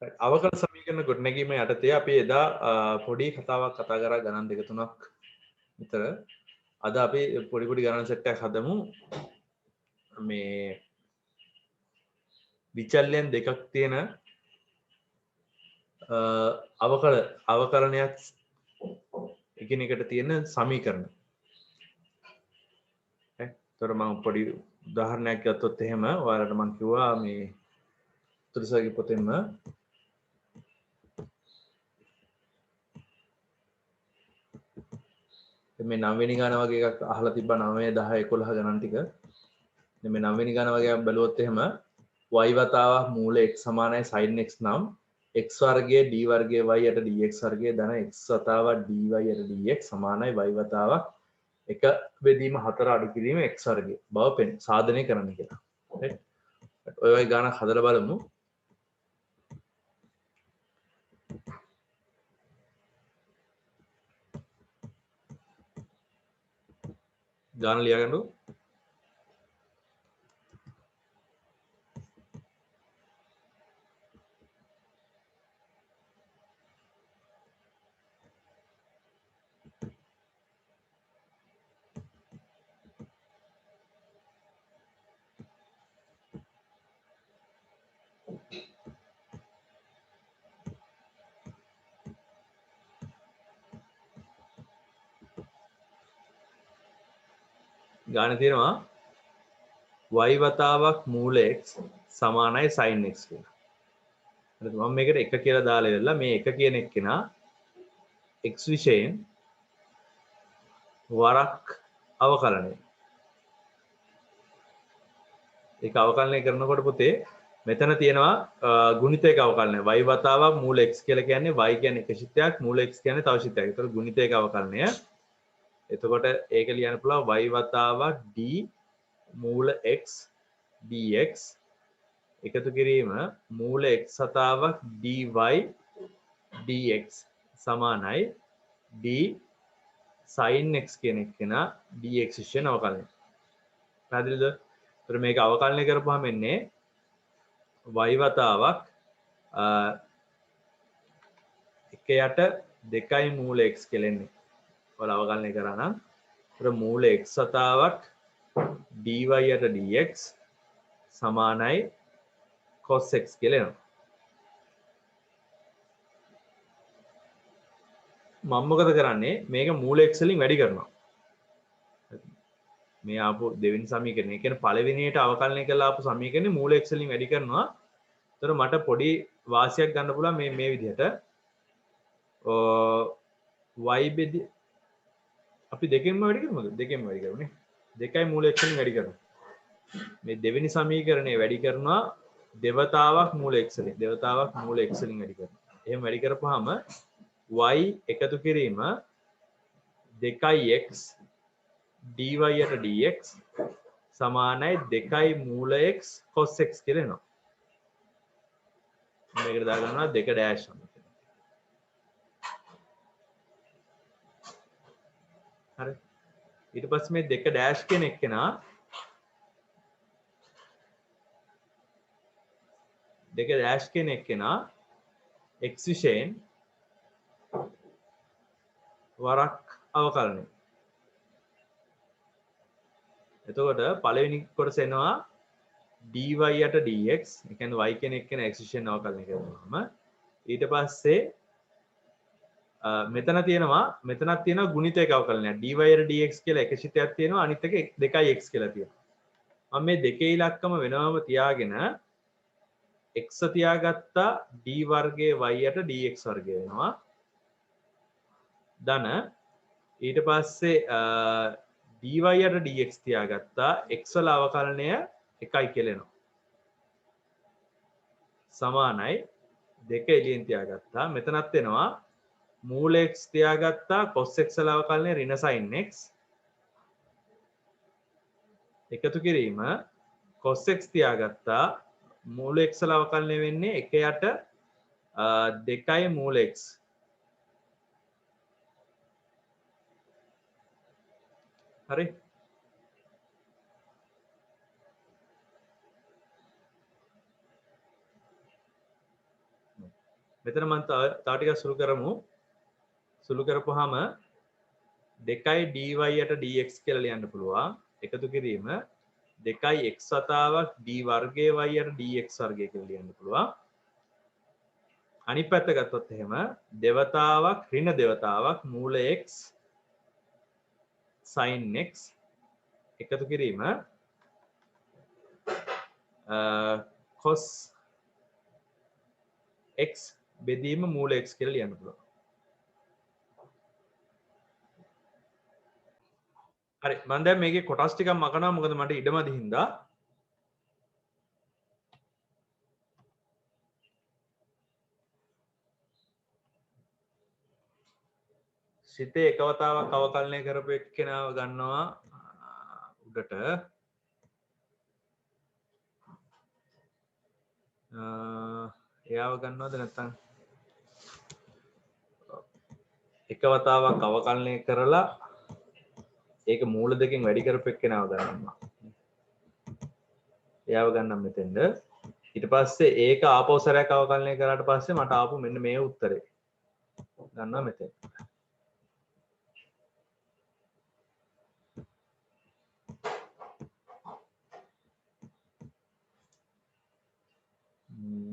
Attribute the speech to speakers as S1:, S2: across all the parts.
S1: අවකල සමීකරණ ගොඩනැගීම යටතේ අපි එදා පොඩි කතාවක් කතා කරා ගණන් දෙක තුනක් විතර. අද අපි පොඩි පොඩි ගණන් සෙට් එකක් හදමු. මේ විචල්‍යයන් දෙකක් තියෙන අවකලනයක් එකිනෙකට තියෙන සමීකරණ. තොර මම පොඩි උදාහරණයක් ගත්තොත් එහෙම ඔයාලට මම කිව්වා මේ තුරුසගේ පොතෙන්ම මේ 9 වෙනි ගාන වගේ එකක් අහලා තිබ්බා 9 10 11 ගණන් ටික. මේ 9 වෙනි ගාන වගේ එකක් බැලුවොත් එහෙම y වතාවක් මූල x සමානයි sin x නම් x වර්ගයේ d වර්ගයේ y යට dx වර්ගයේ ධන x වතාවක් dy යට dx සමානයි y වතාවක් එක බෙදීම 4 අඩු කිරීම x වර්ගයේ බව සාධනය කරන්න කියලා. right? ඔය වගේ ගානක් හදලා බලමු. ගාන ලියාගන්නු. ගාන තියෙනවා y වතාවක් මූල x සමානයි sin x කියලා. හරිද? මම මේකට 1 කියලා දාලා ඉවරලා මේ 1 කියන එක්කෙනා x විශයෙන් වරක් අවකලනය. ඒක අවකලනය කරනකොට පුතේ මෙතන තියෙනවා ගුණිතයක අවකලනය. y වතාවක් මූල x කියලා කියන්නේ y කියන්නේ එක ශිෂ්ටයක් මූල x කියන්නේ තව ශිෂ්ටයක්. ඒතකොට ගුණිතයක අවකලනය. එතකොට ඒක ලියන්න පුළුවන් y වතාවක් d මූල x dx එකතු කිරීම මූල x වතාවක් dy dx සමානයි d sin x කියන එකේනා dx විශේෂණ අවකලනය. පැහැදිලිද? ඒතර මේක අවකලනය කරපුවාම එන්නේ y වතාවක් 1 යට 2යි මූල x කියලා එන්නේ. ඔයාලා අවකලනය කරා නම් ඒතර මූල x වතාවක් dy යට dx සමානයි cos x කියලා එනවා. මම මොකද කරන්නේ මේක මූල x වලින් වැඩි කරනවා. මේ ආපු දෙවෙනි සමීකරණය. ඒ කියන්නේ පළවෙනියට අවකලනය කරලා ආපු සමීකරණේ මූල x වලින් වැඩි කරනවා. ඒතර මට පොඩි වාසියක් ගන්න පුළුවන් මේ විදිහට. y බෙදි අපි දෙකෙන්ම වැඩි කරමුද? දෙකෙන්ම වැඩි කරමුනේ. 2යි මූල x වලින් වැඩි කරනවා. මේ දෙවෙනි සමීකරණය වැඩි කරනවා දෙවතාවක් මූල x වලින්. දෙවතාවක් මූල x වලින් වැඩි කරනවා. එහෙම වැඩි කරපුවාම y එකතු කිරීම 2x dy යට dx සමානයි 2යි මූල x cos x කියලා එනවා. මේකට දාගන්නවා 2 ඩෑෂ් අන්න. හරි. ඊට පස්සේ මේ 2 ඩෑෂ් කියන එකේනා 2 ඩෑෂ් කියන එකේනා x විශයෙන් වරක් අවකලනය. එතකොට පළවෙනි කොටස එනවා dy යට dx. ඒ කියන්නේ y කියන එකේන x විශයෙන් අවකලනය කරනවාම ඊට පස්සේ මෙතනක් තියෙනවා ගුණිතයක අවකලනයක්. dy යට dx කියලා එක ශිෂ්ටයක් තියෙනවා අනිත් එක 2x කියලා තියෙනවා. මම මේ දෙකේ ඉලක්කම වෙනවම තියාගෙන x තියාගත්තා d වර්ගයේ y යට dx වර්ගය වෙනවා. ධන ඊට පස්සේ dy යට dx තියාගත්තා x වල අවකලනය 1යි කියලා එනවා. සමානයි 2 එළියෙන් තියාගත්තා. මෙතනත් එනවා මූල x තියාගත්තා cos x වල අවකලනය ඍණ sin x එකතු කිරීම cos x තියාගත්තා මූල x වල අවකලනය වෙන්නේ 1 යට 2යි මූල x. හරි. මෙතන මම තව ටිකක් සුළු කරමු. සුළු කරපුවාම 2යි dy යට dx කියලා ලියන්න පුළුවන්. එකතු කිරීම 2යි x වතාවක් d වර්ගයේ y යට dx වර්ගය කියලා ලියන්න පුළුවන්. අනිත් පැත්ත ගත්තොත් එහෙම දෙවතාවක් ඍණ දෙවතාවක් මූල x sin x එකතු කිරීම cos x බෙදීම මූල x කියලා ලියන්න පුළුවන්. හරි මම දැන් මේකේ කොටස් ටිකක් මකනවා මොකද මට ඉඩමදි හින්දා. සිතේ එක වතාවක් අවකලනය කරපු එක්කෙනාව ගන්නවා උඩට. එයාව ගන්නවද නැත්නම් එක වතාවක් අවකලනය කරලා ඒක මූල දෙකෙන් වැඩි කරපු එක්කෙනාව ගන්නවා. එයාව ගන්නම් මෙතෙන්ද. ඊට පස්සේ ඒක ආපහු සැරයක් අවකලනය කරාට පස්සේ මට ආපු මෙන්න මේ උත්තරේ ගන්නවා මෙතෙන්.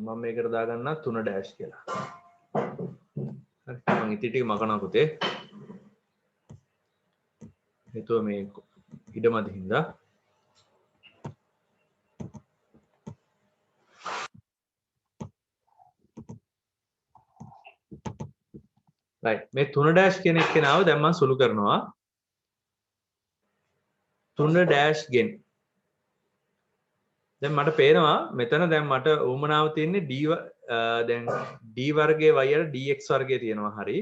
S1: මම මේකට දාගන්න 3 ඩෑෂ් කියලා. හරි මම ඉතින් ටික මකනවා පුතේ. හේතුව මේ ඉඩමදි හින්දා. right මේ 3 ඩෑෂ් කියන එක්කෙනාව දැන් මම සුළු කරනවා 3 ඩෑෂ් ගෙන්. දැන් මට පේනවා මෙතන දැන් මට උවමනාව තියෙන්නේ d දැන් d වර්ගයේ y යට dx වර්ගය තියෙනවා. හරි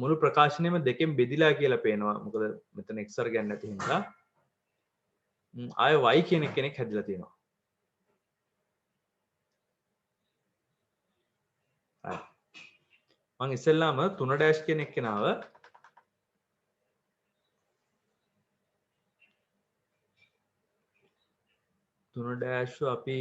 S1: මුළු ප්‍රකාශනයම දෙකෙන් බෙදිලා කියලා පේනවා. මොකද මෙතන x වර්ගයක් නැති හින්දා ආය y කියන කෙනෙක් හැදිලා තියෙනවා. මම ඉස්සෙල්ලාම 3 ඩෑෂ් කියන එක්කෙනාව තුන ඩෑෂ් අපි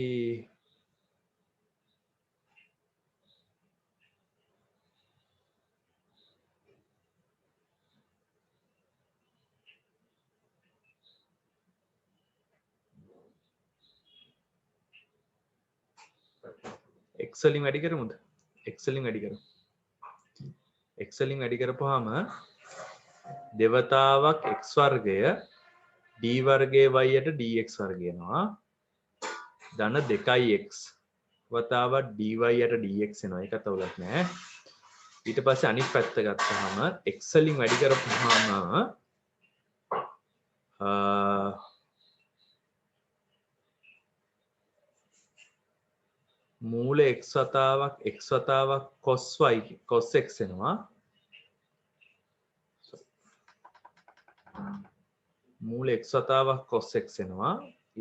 S1: x වලින් වැඩි කරමුද? x වලින් වැඩි කරමු. x වලින් වැඩි කරපුවාම දෙවතාවක් x වර්ගය d වර්ගයේ y යට dx වර්ගය එනවා. ධන 2x වතාවක් dy යට dx එනවා. ඒකත් අවුලක් නෑ. ඊට පස්සේ අනිත් පැත්ත ගත්තාම x වලින් වැඩි කරපුවාම මූල x වතාවක් cos x එනවා. මූල x වතාවක් cos x එනවා.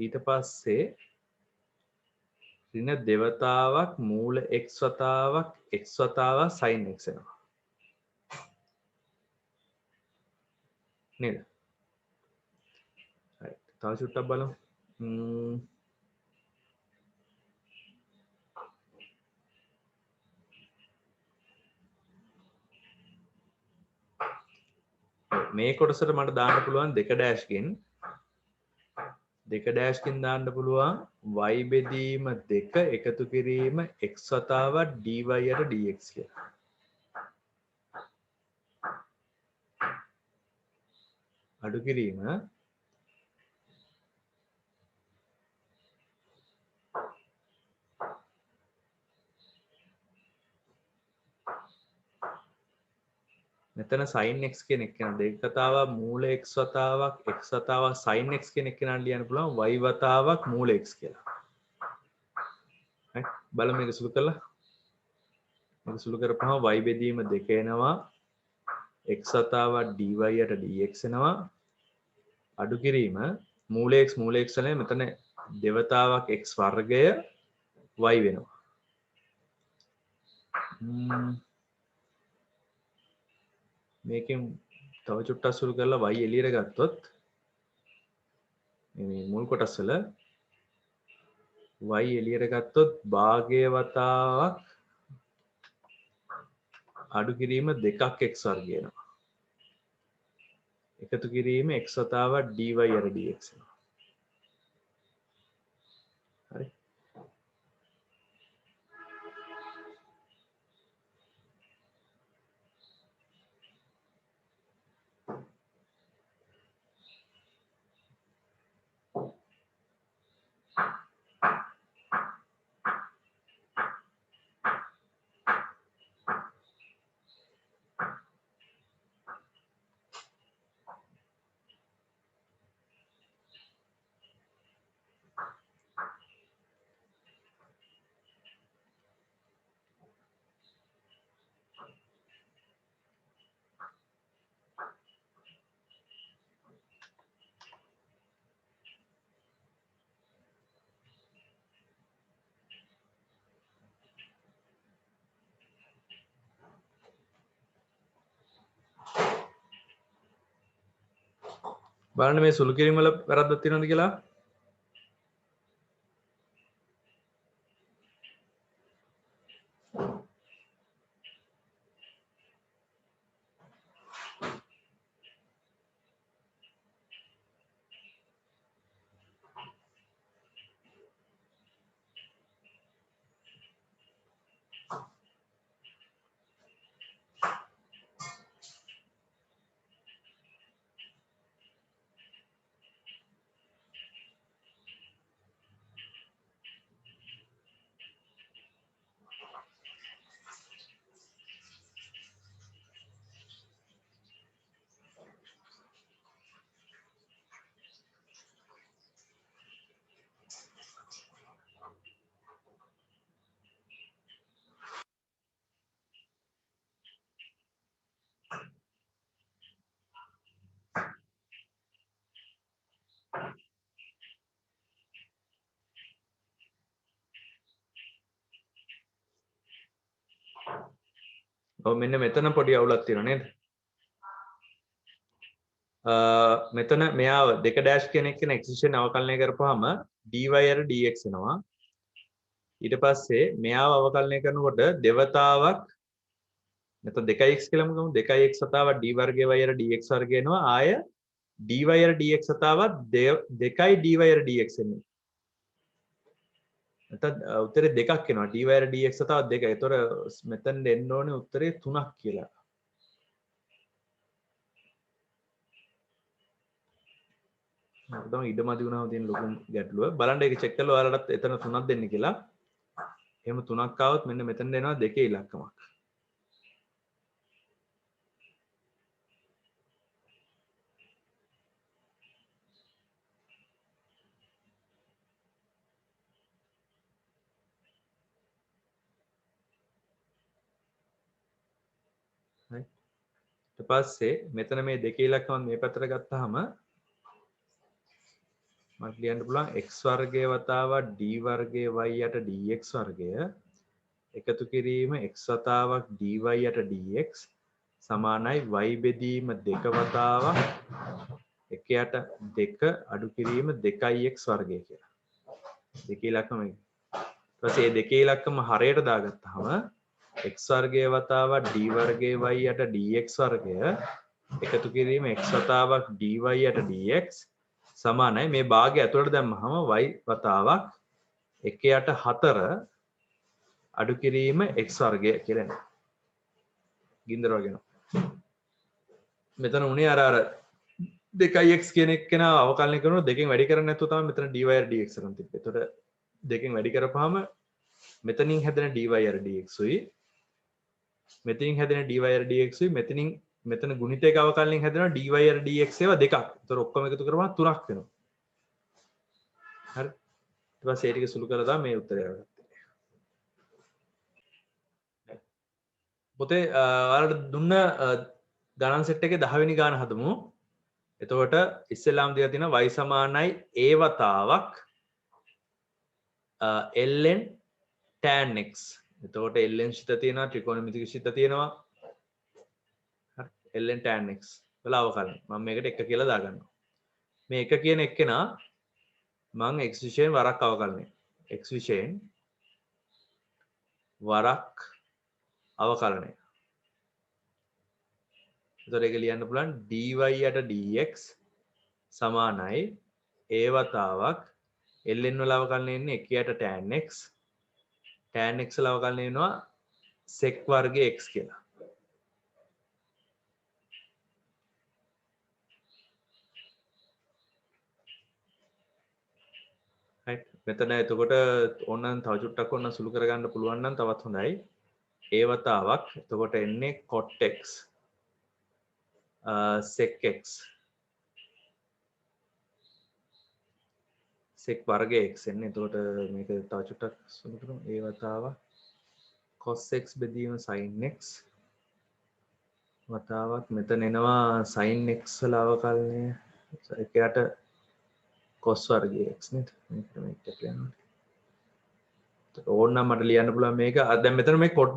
S1: ඊට පස්සේ ඍණ දෙවතාවක් මූල x වතාවක් sin x එනවා. නේද? right තව චුට්ටක් බලමු. මේ කොටසට මට දාන්න පුළුවන් 2 ඩෑෂ්කින් දාන්න පුළුවන් y බෙදීම 2 එකතු කිරීම x වතාවක් dy යට dx කියලා. අඩු කිරීම මෙතන sin x කියන එක කියන දෙක වතාවක් මූල x වතාවක් sin x කියන එක නන් ලියන්න පුළුවන් y වතාවක් මූල x කියලා. right බලමු මේක සුළු කරලා. මේක සුළු කරපුවම y බෙදීම 2 එනවා. x වතාවක් dy යට dx එනවා. අඩු කිරීම මූල x වලින් මෙතන දෙවතාවක් x වර්ගය y වෙනවා. මේකෙන් තව චුට්ටක් සුළු කරලා y එළියට ගත්තොත් මේ මුල් කොටස් වල y එළියට ගත්තොත් භාගය වතාවක් අඩු කිරීම 2ක් x වර්ගය වෙනවා. එකතු කිරීම x වතාවක් dy අර dx වෙනවා. හරි. බලන්න මේ සුළු කිරීම වල වැරද්දක් තියෙනවද කියලා. ඔව් මෙන්න මෙතන පොඩි අවුලක් තියෙනවා නේද? මෙතන මෙයාව 2 ඩෑෂ් කියන එක එක්සිස්ටෙන්ට් අවකලනය කරපුවාම dy අර dx වෙනවා. ඊට පස්සේ මෙයාව අවකලනය කරනකොට දෙවතාවක් නැත්නම් 2x කියලාම ගමු 2x වතාවක් d වර්ගය y අර dx වර්ගය එනවා. ආය dy අර dx වතාවක් 2යි dy අර dx එන්නේ. නැත්නම් උත්තරේ 2ක් එනවා. dy අර dx වතාවක් 2යි. ඒතොර මෙතන එන්න ඕනේ උත්තරේ 3ක් කියලා. තමයි ඉඩමදි වුණාම තියෙන ලොකුම ගැටලුව. බලන්න ඒක චෙක් කරලා ඔයාලටත් එතන 3ක් දෙන්න කියලා. එහෙම 3ක් ආවොත් මෙන්න මෙතන එනවා 2 ඉලක්කමක්. හරි. ඊට පස්සේ මෙතන මේ 2 ඉලක්කම මේ පැත්තට ගත්තාම මට ලියන්න පුළුවන් x වර්ගය වතාවක් d වර්ගය y යට dx වර්ගය එකතු කිරීම x වතාවක් dy යට dx සමානයි y බෙදීම 2 වතාවක් 1 යට 2 අඩු කිරීම 2x වර්ගය කියලා. 2 ඉලක්කම ඊට පස්සේ මේ 2 ඉලක්කම හරයට දාගත්තාම x වර්ගය වතාවක් d වර්ගය y යට dx වර්ගය එකතු කිරීම x වතාවක් dy යට dx සමානයි මේ භාගය ඇතුළට දැම්මහම y වතාවක් 1 යට 4 අඩු කිරීම x වර්ගය කියලා එනවා. ගින්දර වගේ එනවා. මෙතන උනේ අර 2x කියන එක කෙනා අවකලනය කරනවා දෙකෙන් වැඩි කරන්නේ නැතුව තමයි මෙතන dy dx කරන් තිබ්බේ. ඒතකොට දෙකෙන් වැඩි කරපුවාම මෙතනින් හැදෙන dy dx උයි මෙතනින් හැදෙන dy dx උයි මෙතන ගුණිතයක අවකලනයෙන් හැදෙනවා dy dx ඒවා දෙකක්. ඒතකොට ඔක්කොම එකතු කරපුවාම 3ක් වෙනවා. හරි. ඊට පස්සේ ඒ ටික සුළු කරලා තමයි මේ උත්තරය අරගත්තේ. පොතේ ඔයාලට දුන්න ගණන් සෙට් එකේ 10 වෙනි ගාන හදමු. එතකොට ඉස්සෙල්ලාම දීලා තියෙනවා y සමානයි a වතාවක් ln tan x. එතකොට ln ශිත තියෙනවා ත්‍රිකෝණමිතික ශිත තියෙනවා. හරි ln tan x වල අවකලන. මම මේකට 1 කියලා දාගන්නවා. මේ 1 කියන එක්කෙනා මම x විශයෙන් වරක් අවකලනය. x විශයෙන් වරක් අවකලනය. එතකොට ඒක ලියන්න පුළුවන් dy යට dx සමානයි a වතාවක් ln වල අවකලනය එන්නේ 1 යට tan x tan x වල අවකලනය වෙනවා sec වර්ගයේ x කියලා. right මෙතන එතකොට ඕනනම් තව චුට්ටක් ඕනනම් සුළු කරගන්න පුළුවන් නම් තවත් හොඳයි. a වතාවක් එතකොට එන්නේ cot x sec x sec වර්ගයේ x එන්නේ. එතකොට මේක තව චුට්ටක් සුළු කරමු. a වතාවක් cos x බෙදීම sin x වතාවක් මෙතන එනවා sin x වල අවකලනය එකයට cos වර්ගයේ x නේද? මේක කියනවා. ඕනනම් මට ලියන්න පුළුවන් මේක. දැන් මෙතන මේ cot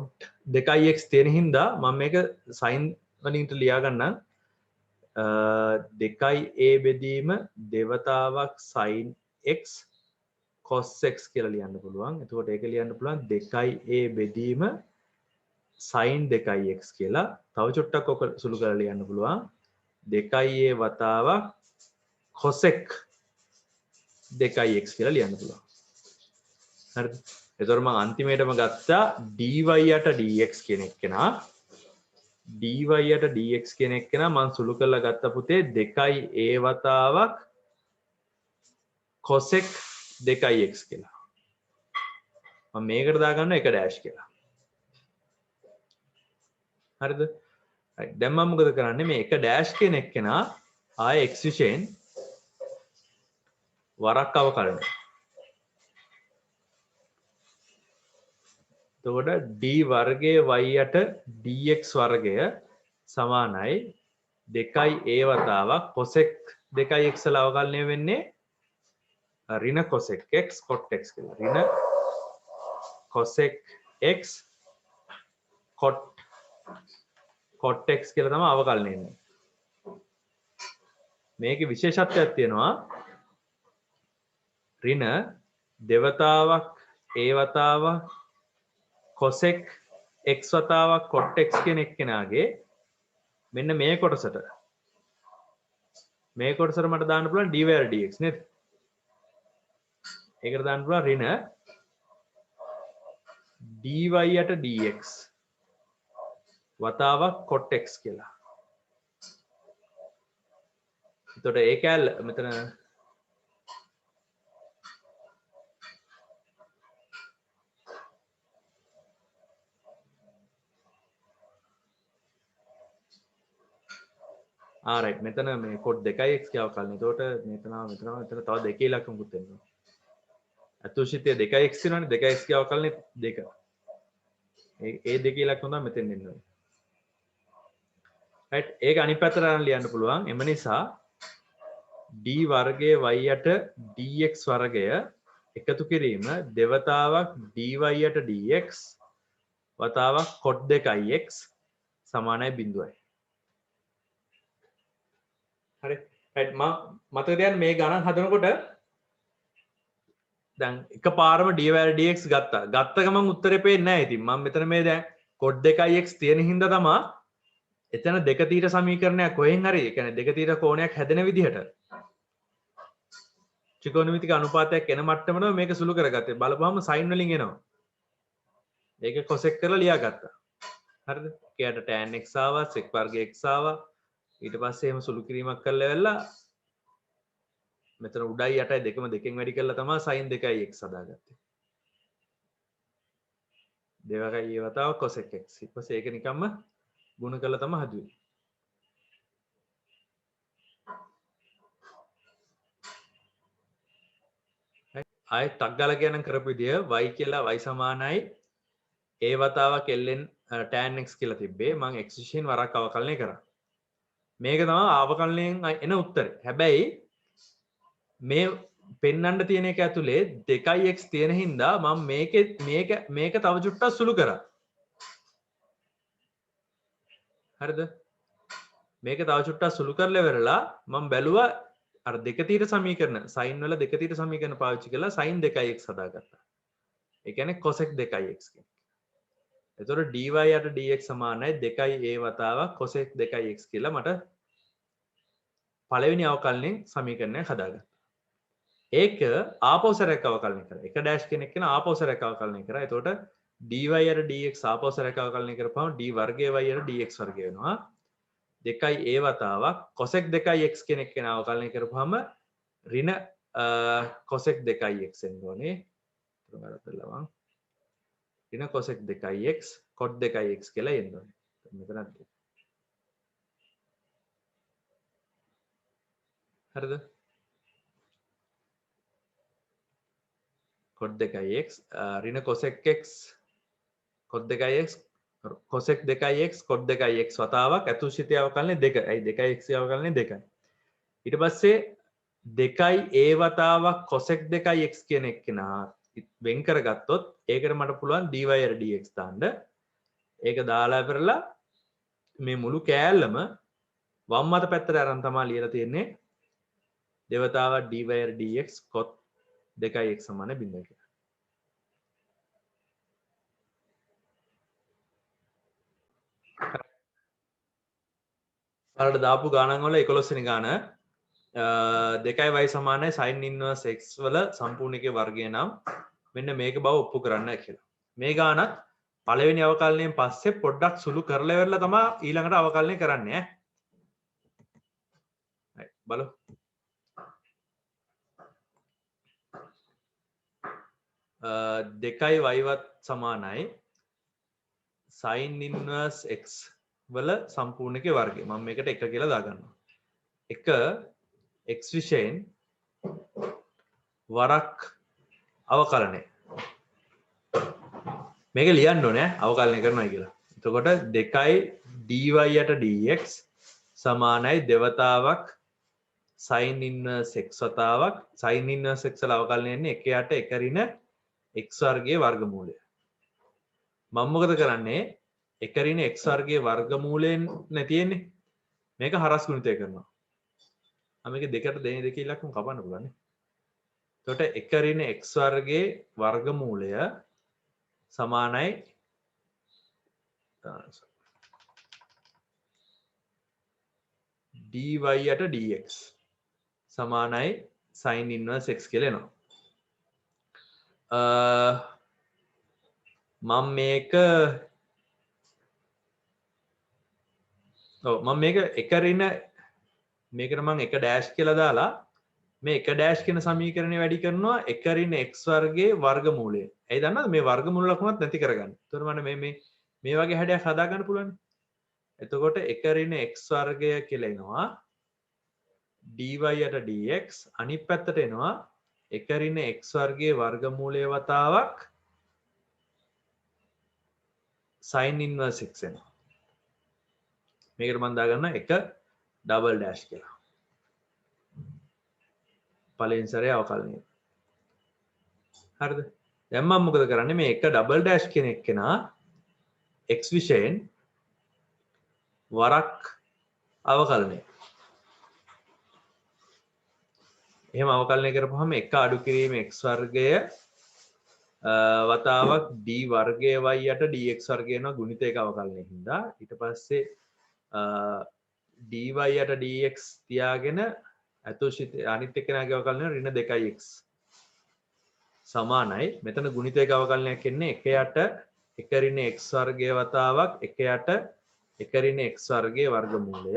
S1: 2x තියෙන හින්දා මම මේක sin වලින් ලියා ගන්නම්. 2a බෙදීම දෙවතාවක් sin x cos x කියලා ලියන්න පුළුවන්. එතකොට ඒක ලියන්න පුළුවන් 2a බෙදීම sin 2x කියලා. තව චුට්ටක් ඔක සුළු කරලා ලියන්න පුළුවන් 2a වතාවක් cosec 2x කියලා ලියන්න පුළුවන්. හරිද? එතකොට මම අන්තිමේටම ගත්තා dy යට dx කියන එක්කෙනා dy යට dx කියන එක්කෙනා මම සුළු කරලා ගත්ත පුතේ 2a වතාවක් cosec 2x කියලා. මම මේකට දාගන්න 1 ඩෑෂ් කියලා. හරිද? right දැන් මම මොකද කරන්නේ මේ 1 ඩෑෂ් කියන එක්කෙනා ආයේ x විශේෂයෙන් වරක් අවකලනය. එතකොට d වර්ගයේ y යට dx වර්ගය සමානයි 2a වතාවක් cosec 2x වල අවකලනය වෙන්නේ ඍණ cosec x cot x කියලා. ඍණ cosec x cot x කියලා තමයි අවකලනය වෙන්නේ. මේකේ විශේෂත්වයක් තියෙනවා ඍණ දෙවතාවක් a වතාවක් cosec x වතාවක් cot x කියන එක්කෙනාගේ මෙන්න මේ කොටසට මට දාන්න පුළුවන් dy dx නේද? ඒකට දාන්න පුළුවන් ඍණ dy යට dx වතාවක් cot x කියලා. එතකොට ඒක මෙතන right මෙතන මේ cot 2x ගේ අවකලනය. එතකොට මෙතන තව දෙකේ ඉලක්කමකුත් එනවා. අතුෂිතය 2x වෙනවනේ 2x ගේ අවකලනය 2. ඒ දෙකේ ඉලක්කම තමයි මෙතෙන් එන්නේ. right ඒක අනිත් පැත්තට අරන් ලියන්න පුළුවන්. එම නිසා d වර්ගයේ y යට dx වර්ගය එකතු කිරීම දෙවතාවක් dy යට dx වතාවක් cot 2x සමානයි 0යි. හරි right මතක තියාගන්න මේ ගණන් හදනකොට දැන් එකපාරම dy dx ගත්ත ගමන් උත්තරේ පේන්නේ නැහැ. ඉතින් මම මෙතන මේ දැන් cot 2x තියෙන හින්දා තමයි එතන දෙක තීර සමීකරණයක් කොහෙන් හරි ඒ කියන්නේ දෙක තීර කෝණයක් හැදෙන විදිහට ත්‍රිකෝණමිතික අනුපාතයක් එන මට්ටමන මේක සුළු කරගත්තේ. බලපුවම sin වලින් එනවා. ඒක cosec කරලා ලියාගත්තා. හරිද? කයට tan x ආවා, sec වර්ගය x ආවා. ඊට පස්සේ එහෙම සුළු කිරීමක් කරලා වෙලා මෙතන උඩයි යටයි දෙකම දෙකෙන් වැඩි කරලා තමයි sin 2x හදාගත්තේ. දෙවකයි ඒ වතාව cosec x. ඊට පස්සේ ඒක නිකම්ම ගුණ කරලා තමයි හදුවේ. ආයෙත් ටක් ගාලා කියනනම් කරපු විදිය y කියලා y සමානයි a වතාවක් ln tan x කියලා තිබ්බේ. මම x විශේෂයෙන් වරක් අවකලනය කරා. මේක තමයි අවකලනයෙන් එන උත්තරේ. හැබැයි මේ පෙන්වන්න තියෙන එක ඇතුලේ 2x තියෙන හින්දා මම මේක තව චුට්ටක් සුළු කරා. හරිද? මේක තව චුට්ටක් සුළු කරලා ඉවරලා මම බැලුවා අර දෙක තීර සමීකරණ sin වල දෙක තීර සමීකරණ පාවිච්චි කරලා sin 2x හදාගත්තා. ඒ කියන්නේ cosec 2x කියන්නේ. එතකොට dy යට dx සමානයි 2a වතාවක් cosec 2x කියලා මට පළවෙනි අවකලනයෙන් සමීකරණයක් හදාගන්න. ඒක ආපහු සැරයක් අවකලනය කරා. එක ඩෑෂ් කෙනෙක් කෙනා ආපහු සැරයක් අවකලනය කරා. එතකොට dy යට dx ආපහු සැරයක් අවකලනය කරපුවම d වර්ගය y යට dx වර්ගය වෙනවා. 2a වතාවක් cosec 2x කෙනෙක් කෙනා අවකලනය කරපුවම ඍණ cosec 2x එන්න ඕනේ. ඍණ cosec 2x cot 2x කියලා එන්න ඕනේ. මෙතනත් හරිද? cot 2x ඍණ cosec x cot 2x cosec 2x cot 2x වතාවක් ඇතුළත අවකලනය 2. ඇයි 2x අවකලනය 2යි. ඊට පස්සේ 2a වතාවක් cosec 2x කියන එක්කෙනා වෙන් කරගත්තොත් ඒකට මට පුළුවන් dy යට dx දාන්න. ඒක දාලා ඉවරලා මේ මුළු කෑල්ලම වම් අත පැත්තට අරන් තමයි ලියලා තියෙන්නේ. දෙවතාවක් dy යට dx cot 2x සමාන 0 කියලා. අරට දාපු ගානන් වල 11 වෙනි ගාන 2y සමානයි sin inverse x වල සම්පූර්ණකයේ වර්ගය නම් මෙන්න මේක බව ඔප්පු කරන්න කියලා. මේ ගානත් පළවෙනි අවකලනයෙන් පස්සේ පොඩ්ඩක් සුළු කරලා ඉවරලා තමයි ඊළඟට අවකලනය කරන්නේ ඈ. බලමු. දෙකයි වයිවත් සමානයි sin inverse x වල සම්පූර්ණකයේ වර්ගය. මම මේකට 1 කියලා දාගන්නවා. 1 x විශයෙන් වරක් අවකලනය. මේක ලියන්න ඕනේ අවකලනය කරනවා කියලා. එතකොට 2යි dy යට dx සමානයි දෙවතාවක් sin inverse x වතාවක් sin inverse x වල අවකලනය වෙන්නේ 1 යට 1 ඍණ x වර්ගයේ වර්ගමූලය. මම මොකද කරන්නේ 1 ඍණ x වර්ගයේ වර්ගමූලයෙන් නැතිෙන්නේ මේක හරස් ගුණිතය කරනවා. මේක දෙකට දෙන්නේ දෙක ඉලක්කම කපන්න පුළුවන් නේ. එතකොට 1 ඍණ x වර්ගයේ වර්ගමූලය සමානයි dy යට dx සමානයි sin inverse x කියලා එනවා. මම මේක එක ඍණ මේකට මම 1 ඩෑෂ් කියලා දාලා මේ 1 ඩෑෂ් කියන සමීකරණය වැඩි කරනවා 1 ඍණ x වර්ගයේ වර්ගමූලය. ඇයි දන්නවද මේ වර්ගමූල ලකුණත් නැති කරගන්න. එතකොට මම මේ වගේ හැඩයක් හදා ගන්න පුළුවන්. එතකොට 1 ඍණ x වර්ගය කියලා එනවා dy යට dx අනිත් පැත්තට එනවා 1 ඍණ x වර්ගයේ වර්ගමූලය වතාවක් sin inverse x එනවා. මේකට මම දාගන්න 1 ඩබල් ඩෑෂ් කියලා. පළවෙනි සැරේ අවකලනය. හරිද? දැන් මම මොකද කරන්නේ මේ 1 ඩබල් ඩෑෂ් කියන එක්කෙනා x විශයෙන් වරක් අවකලනය. එහෙම අවකලනය කරපුවාම 1 අඩු කිරීම x වර්ගය වතාවක් d වර්ගය y යට dx වර්ගය වෙනවා ගුණිතයක අවකලනය හින්දා. ඊට පස්සේ dy යට dx තියාගෙන අතුෂිත අනිත් එක්කෙනාගේ අවකලනය ඍණ 2x සමානයි. මෙතන ගුණිතයක අවකලනයක් එන්නේ 1 යට 1 ඍණ x වර්ගය වතාවක් 1 යට 1 ඍණ x වර්ගයේ වර්ගමූලය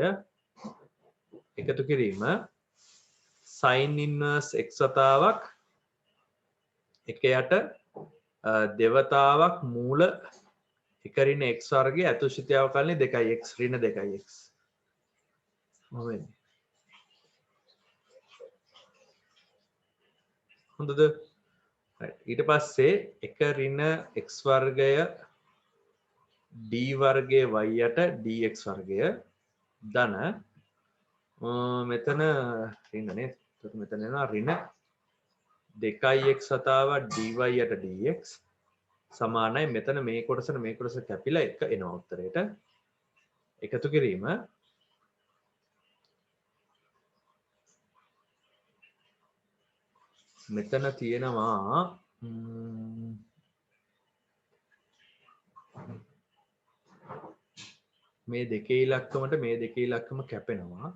S1: එකතු කිරීම sin inverse x වතාවක් 1 යට දෙවතාවක් මූල 1 ඍණ x වර්ගයේ අතුෂිත අවකලනය 2x ඍණ 2x මොවෙන්නේ හොඳද? ඊට පස්සේ 1 ඍණ x වර්ගය d වර්ගයේ y යට dx වර්ගය ධන මෙතන ඍණ නේද? එතකොට මෙතන එනවා ඍණ 2x වතාවක් dy යට dx සමානයි මෙතන මේ කොටසට මේ කොටස කැපිලා 1 එනවා උත්තරේට. එකතු කිරීම මෙතන තියෙනවා මේ දෙකේ ඉලක්කමට මේ දෙකේ ඉලක්කම කැපෙනවා.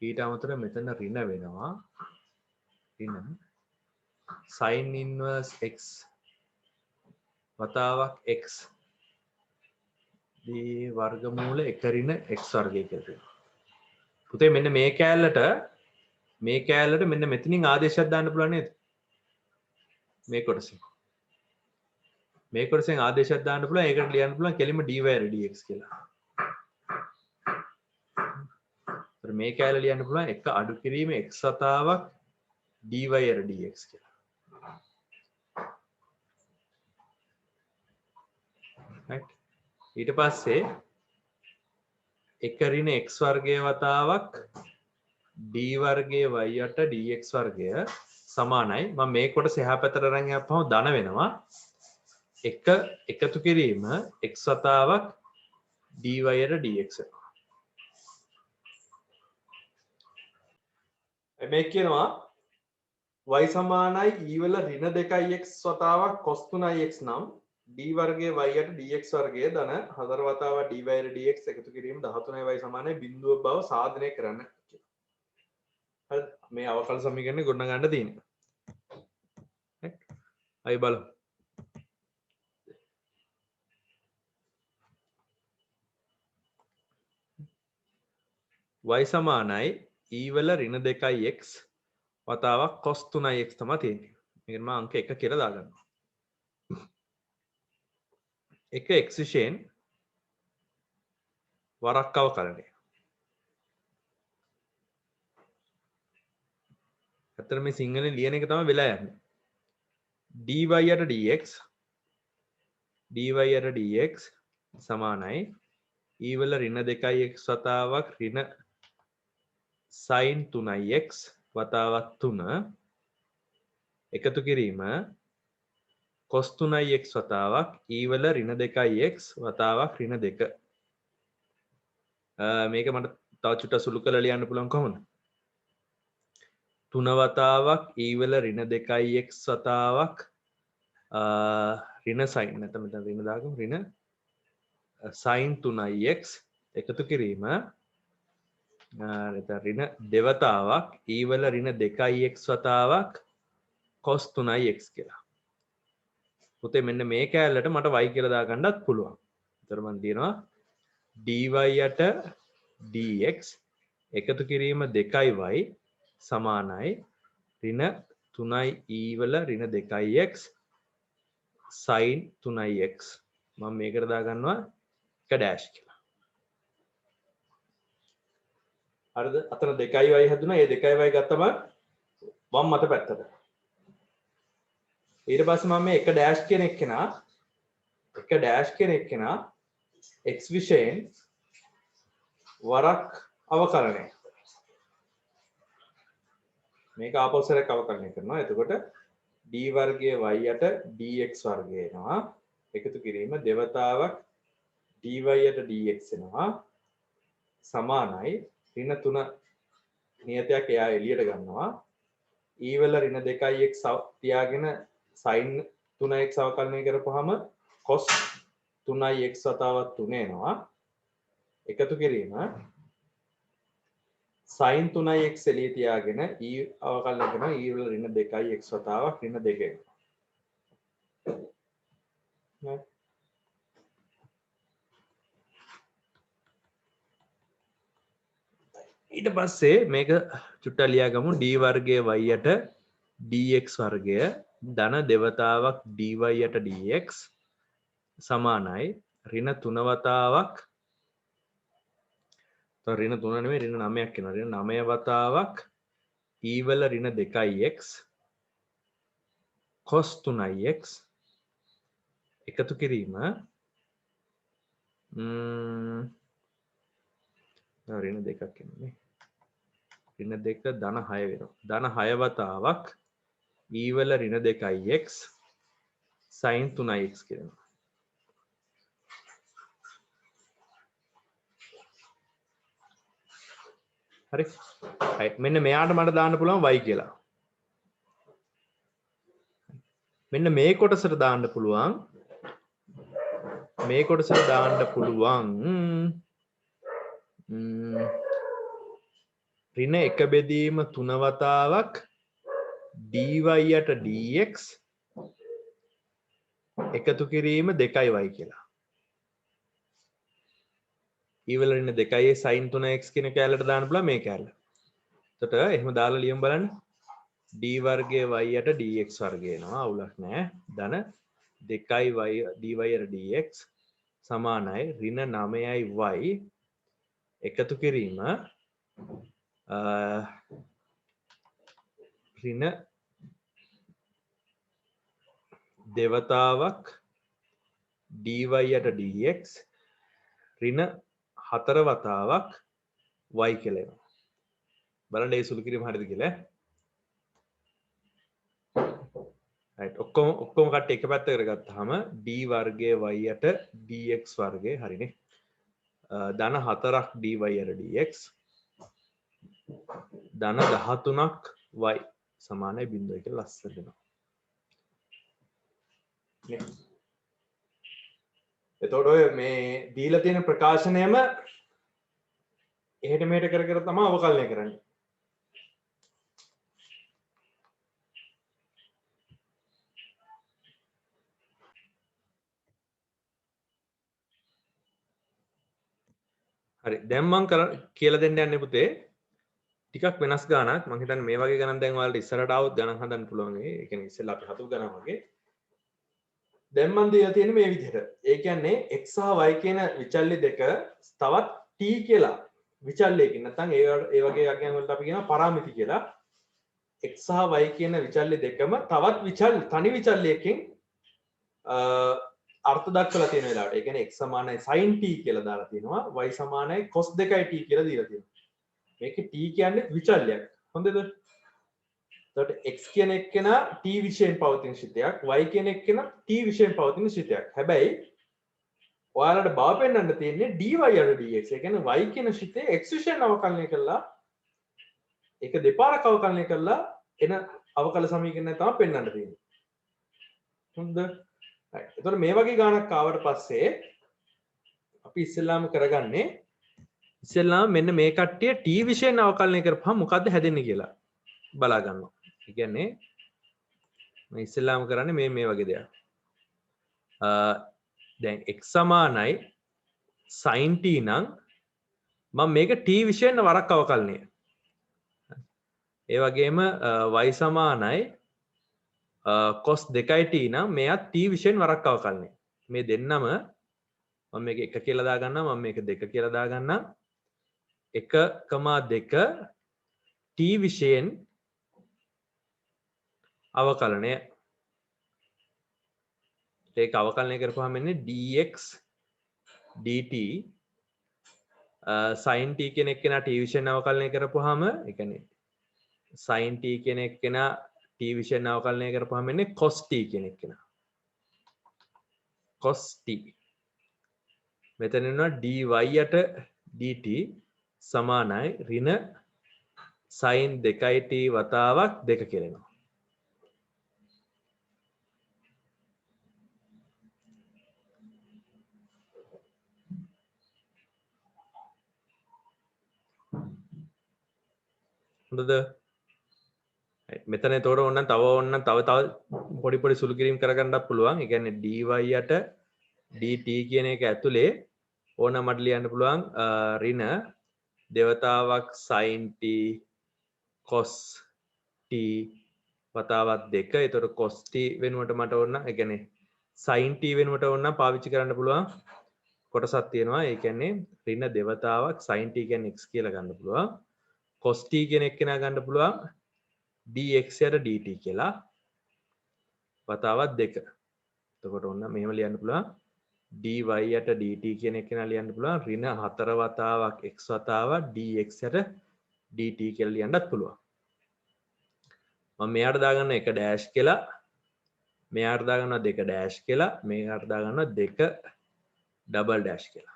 S1: ඊට අමතරව මෙතන ඍණ වෙනවා. ඍණ sin inverse x වතාවක් x දී වර්ගමූල 1 ඍණ x වර්ගය කියලා තියෙනවා. පුතේ මෙන්න මේ කෑල්ලට මෙන්න මෙතනින් ආදේශයක් දාන්න පුළුවන් නේද? මේ කොටසෙන් ආදේශයක් දාන්න පුළුවන්. ඒකට ලියන්න පුළුවන් කෙලින්ම dy/dx කියලා. ඒතර මේ කෑල්ල ලියන්න පුළුවන් එක අඩු කිරීම x වතාවක් dy/dx කියලා. right. ඊට පස්සේ 1 ඍණ x වර්ගය වතාවක් d වර්ගයේ y යට dx වර්ගය සමානයි. මම මේ කොටස එහා පැත්තට අරන් යපුවම ධන වෙනවා. එක එකතු කිරීම x වතාවක් dy යට dx වෙනවා. මේ කියනවා y සමානයි e වල ඍණ 2x වතාවක් cos 3x නම් d වර්ගයේ y යට dx වර්ගය ධන 4 වතාවක් dy යට dx එකතු කිරීම 13y සමානයි බිඳුව බව සාධනය කරන්න කියලා. හරිද? මේ අවකල සමීකරණය ගොඩනගන්න තියෙනවා. right? අය බලමු. y සමානයි e වල ඍණ 2x වතාවක් cos 3x තමයි තියෙන්නේ. මේකට මම අංක 1 කියලා දාගන්නවා. එක x විශේෂයෙන් වරක් අවකලනය. ඇත්තට මේ සිංහලෙන් ලියන එක තමයි වෙලා යන්නේ. dy යට dx සමානයි e වල ඍණ 2x වතාවක් ඍණ sin 3x වතාවක් 3 එකතු කිරීම cos 3x වතාවක් e වල ඍණ 2x වතාවක් ඍණ 2. මේක මට තව චුට්ටක් සුළු කරලා ලියන්න පුළුවන් කොහොමද? 3 වතාවක් e වල ඍණ 2x වතාවක් ඍණ sin නැත්නම් මෙතන ඍණ දාගමු ඍණ sin 3x එකතු කිරීම ඍණ දෙවතාවක් e වල ඍණ 2x වතාවක් cos 3x කියලා. පුතේ මෙන්න මේ කෑල්ලට මට y කියලා දාගන්නත් පුළුවන්. ඒතර මම දිනනවා dy යට dx එකතු කිරීම 2y සමානයි ඍණ 3y e වල ඍණ 2x sin 3x. මම මේකට දාගන්නවා 1 ඩෑෂ් කියලා. හරිද? අතන 2y හැදුනා. ඒ 2y ගත්තම වම් මත පැත්තට. ඊට පස්සේ මම මේ 1 ඩෑෂ් කියන එක්කෙනා x විශේෂයෙන් වරක් අවකලනය. මේක ආපස්සට අවකලනය කරනවා. එතකොට d වර්ගයේ y යට dx වර්ගය එනවා. එකතු කිරීම දෙවතාවක් dy යට dx එනවා. සමානයි ඍණ 3 නියතයක් එයා එළියට ගන්නවා. e වල ඍණ 2x තියාගෙන sin 3x අවකලනය කරපුවාම cos 3x වතාවක් 3 එනවා. එකතු කිරීම sin 3x එළිය තියාගෙන e අවකලනය කරනවා. e වල ඍණ 2x වතාවක් ඍණ 2 එනවා. ඊට පස්සේ මේක චුට්ටක් ලියාගමු. d වර්ගයේ y යට dx වර්ගය ධන දෙවතාවක් dy යට dx සමානයි ඍණ 3 වතාවක් ඍණ 3 නෙමෙයි ඍණ 9ක් එනවා. ඍණ 9 වතාවක් e වල ඍණ 2x cos 3x එකතු කිරීම ඍණ 2ක් එන්නේ. ඍණ 2 ධන 6 වෙනවා. ධන 6 වතාවක් e වල ඍණ 2x sin 3x කියනවා. හරි. මෙන්න මෙයාට මට දාන්න පුළුවන් y කියලා. මෙන්න මේ කොටසට දාන්න පුළුවන් මේ කොටසට දාන්න පුළුවන් ඍණ එක බෙදීම 3 වතාවක් dy යට dx එකතු කිරීම 2y කියලා. ඊවල ඍණ 2y sin 3x කියන කැලලට දාන්න පුළුවන් මේ කැලල. එතකොට එහෙම දාලා ලියමු බලන්න. d වර්ගයේ y යට dx වර්ගය එනවා අවුලක් නැහැ. ධන 2y dy යට dx සමානයි ඍණ 9y එකතු කිරීම ඍණ දෙවතාවක් dy යට dx ඍණ 4 වතාවක් y කියලා එනවා. බලන්න ඒ සුළු කිරීම හරියද කියලා. right ඔක්කොම කට්ටිය එක පැත්තකට ගත්තාම d වර්ගයේ y යට dx වර්ගය හරිනේ. ධන 4ක් dy යට dx ධන 13ක් y සමානයි 0 කියලා ලස්සන දෙනවා. එතකොට ඔය මේ දීලා තියෙන ප්‍රකාශනයම එහෙට මෙහෙට කර කර තමයි අවකලනය කරන්නේ. හරි දැන් මම කියලා දෙන්න යන්නේ පුතේ ටිකක් වෙනස් ගානක් මම හිතන්නේ මේ වගේ ගණන් දැන් ඔයාලට ඉස්සරහට આવොත් ගණන් හදන්න පුළුවන් ඒ කියන්නේ ඉස්සෙල්ලා අපි හතු ගණන් වගේ දැන් මම දීලා තියෙන්නේ මේ විදිහට ඒ කියන්නේ x සහ y කියන විචල්්‍ය දෙක තවත් t කියලා විචල්්‍යයකින් නැත්නම් ඒ වගේ යකියන් වලට අපි කියනවා පරාමිති කියලා x සහ y කියන විචල්්‍ය දෙකම තවත් තනි විචල්්‍යයකින් අර්ථ දක්වලා තියෙන වෙලාවට ඒ කියන්නේ x සමානයි sin t කියලා දාලා තියෙනවා y සමානයි cos 2t කියලා දීලා තියෙනවා මේකේ t කියන්නේ විචල්්‍යයක් හොඳද එතකොට x කියන එක්කෙනා t විශයෙන් පවතින ශිතයක් y කියන එක්කෙනා t විශයෙන් පවතින ශිතයක් හැබැයි ඔයාලට බව පෙන්වන්න තියෙන්නේ dy යට dx ඒ කියන්නේ y කියන ශිතේ x විශයෙන් අවකලනය කළා ඒක දෙපාරක් අවකලනය කළා එන අවකල සමීකරණය තමයි පෙන්වන්න තියෙන්නේ හොඳද එතකොට මේ වගේ ගානක් ආවට පස්සේ අපි ඉස්සෙල්ලාම කරගන්නේ ඉස්සෙල්ලාම මෙන්න මේ කට්ටිය t විශයෙන් අවකලනය කරපුවම මොකද්ද හැදෙන්නේ කියලා බලා ගන්නවා. ඒ කියන්නේ මම ඉස්සෙල්ලාම කරන්නේ මේ වගේ දෙයක්. දැන් x සමානයි sin t නම් මම මේක t විශයෙන් වරක් අවකලනය. ඒ වගේම y සමානයි cos 2t නම් මෙයත් t විශයෙන් වරක් අවකලනය. මේ දෙන්නම මම මේක 1 කියලා දාගන්නම් මම මේක 2 කියලා දාගන්නම් 1,2 t විශයෙන් අවකලනය ඒක අවකලනය කරපුවාම එන්නේ dx dt sin t කියන එක්කෙනා t විශයෙන් අවකලනය කරපුවාම ඒ කියන්නේ sin t කියන එක්කෙනා t විශයෙන් අවකලනය කරපුවාම එන්නේ cos t කියන එක්කෙනා cos t මෙතන ඉන්නවා dy යට dt සමානයි ඍණ sin 2t වතාවක් 2 කියලා එනවා. හොඳද? මෙතන එතකොට ඕනනම් තව පොඩි සුළු කිරීම් කරගන්නත් පුළුවන්. ඒ කියන්නේ dy යට dt කියන එක ඇතුලේ ඕනනම් මට ලියන්න පුළුවන් ඍණ දෙවතාවක් sin t cos t වතාවක් 2. එතකොට cos t වෙනුවට මට ඕන ඒ කියන්නේ sin t වෙනුවට ඕන නම් පාවිච්චි කරන්න පුළුවන් කොටසක් තියෙනවා. ඒ කියන්නේ ඍණ දෙවතාවක් sin t කියන්නේ x කියලා ගන්න පුළුවන්. cos t කියන එක කෙනා ගන්න පුළුවන් dx යට dt කියලා වතාවක් 2. එතකොට ඔන්න මෙහෙම ලියන්න පුළුවන් dy යට dt කියන එක කෙනා ලියන්න පුළුවන් ඍණ 4 වතාවක් x වතාවක් dx යට dt කියලා ලියන්නත් පුළුවන්. මම මෙයාට දාගන්න 1 ඩෑෂ් කියලා මෙයාට දාගන්නවා 2 ඩෑෂ් කියලා මෙයාට දාගන්නවා 2 ඩබල් ඩෑෂ් කියලා.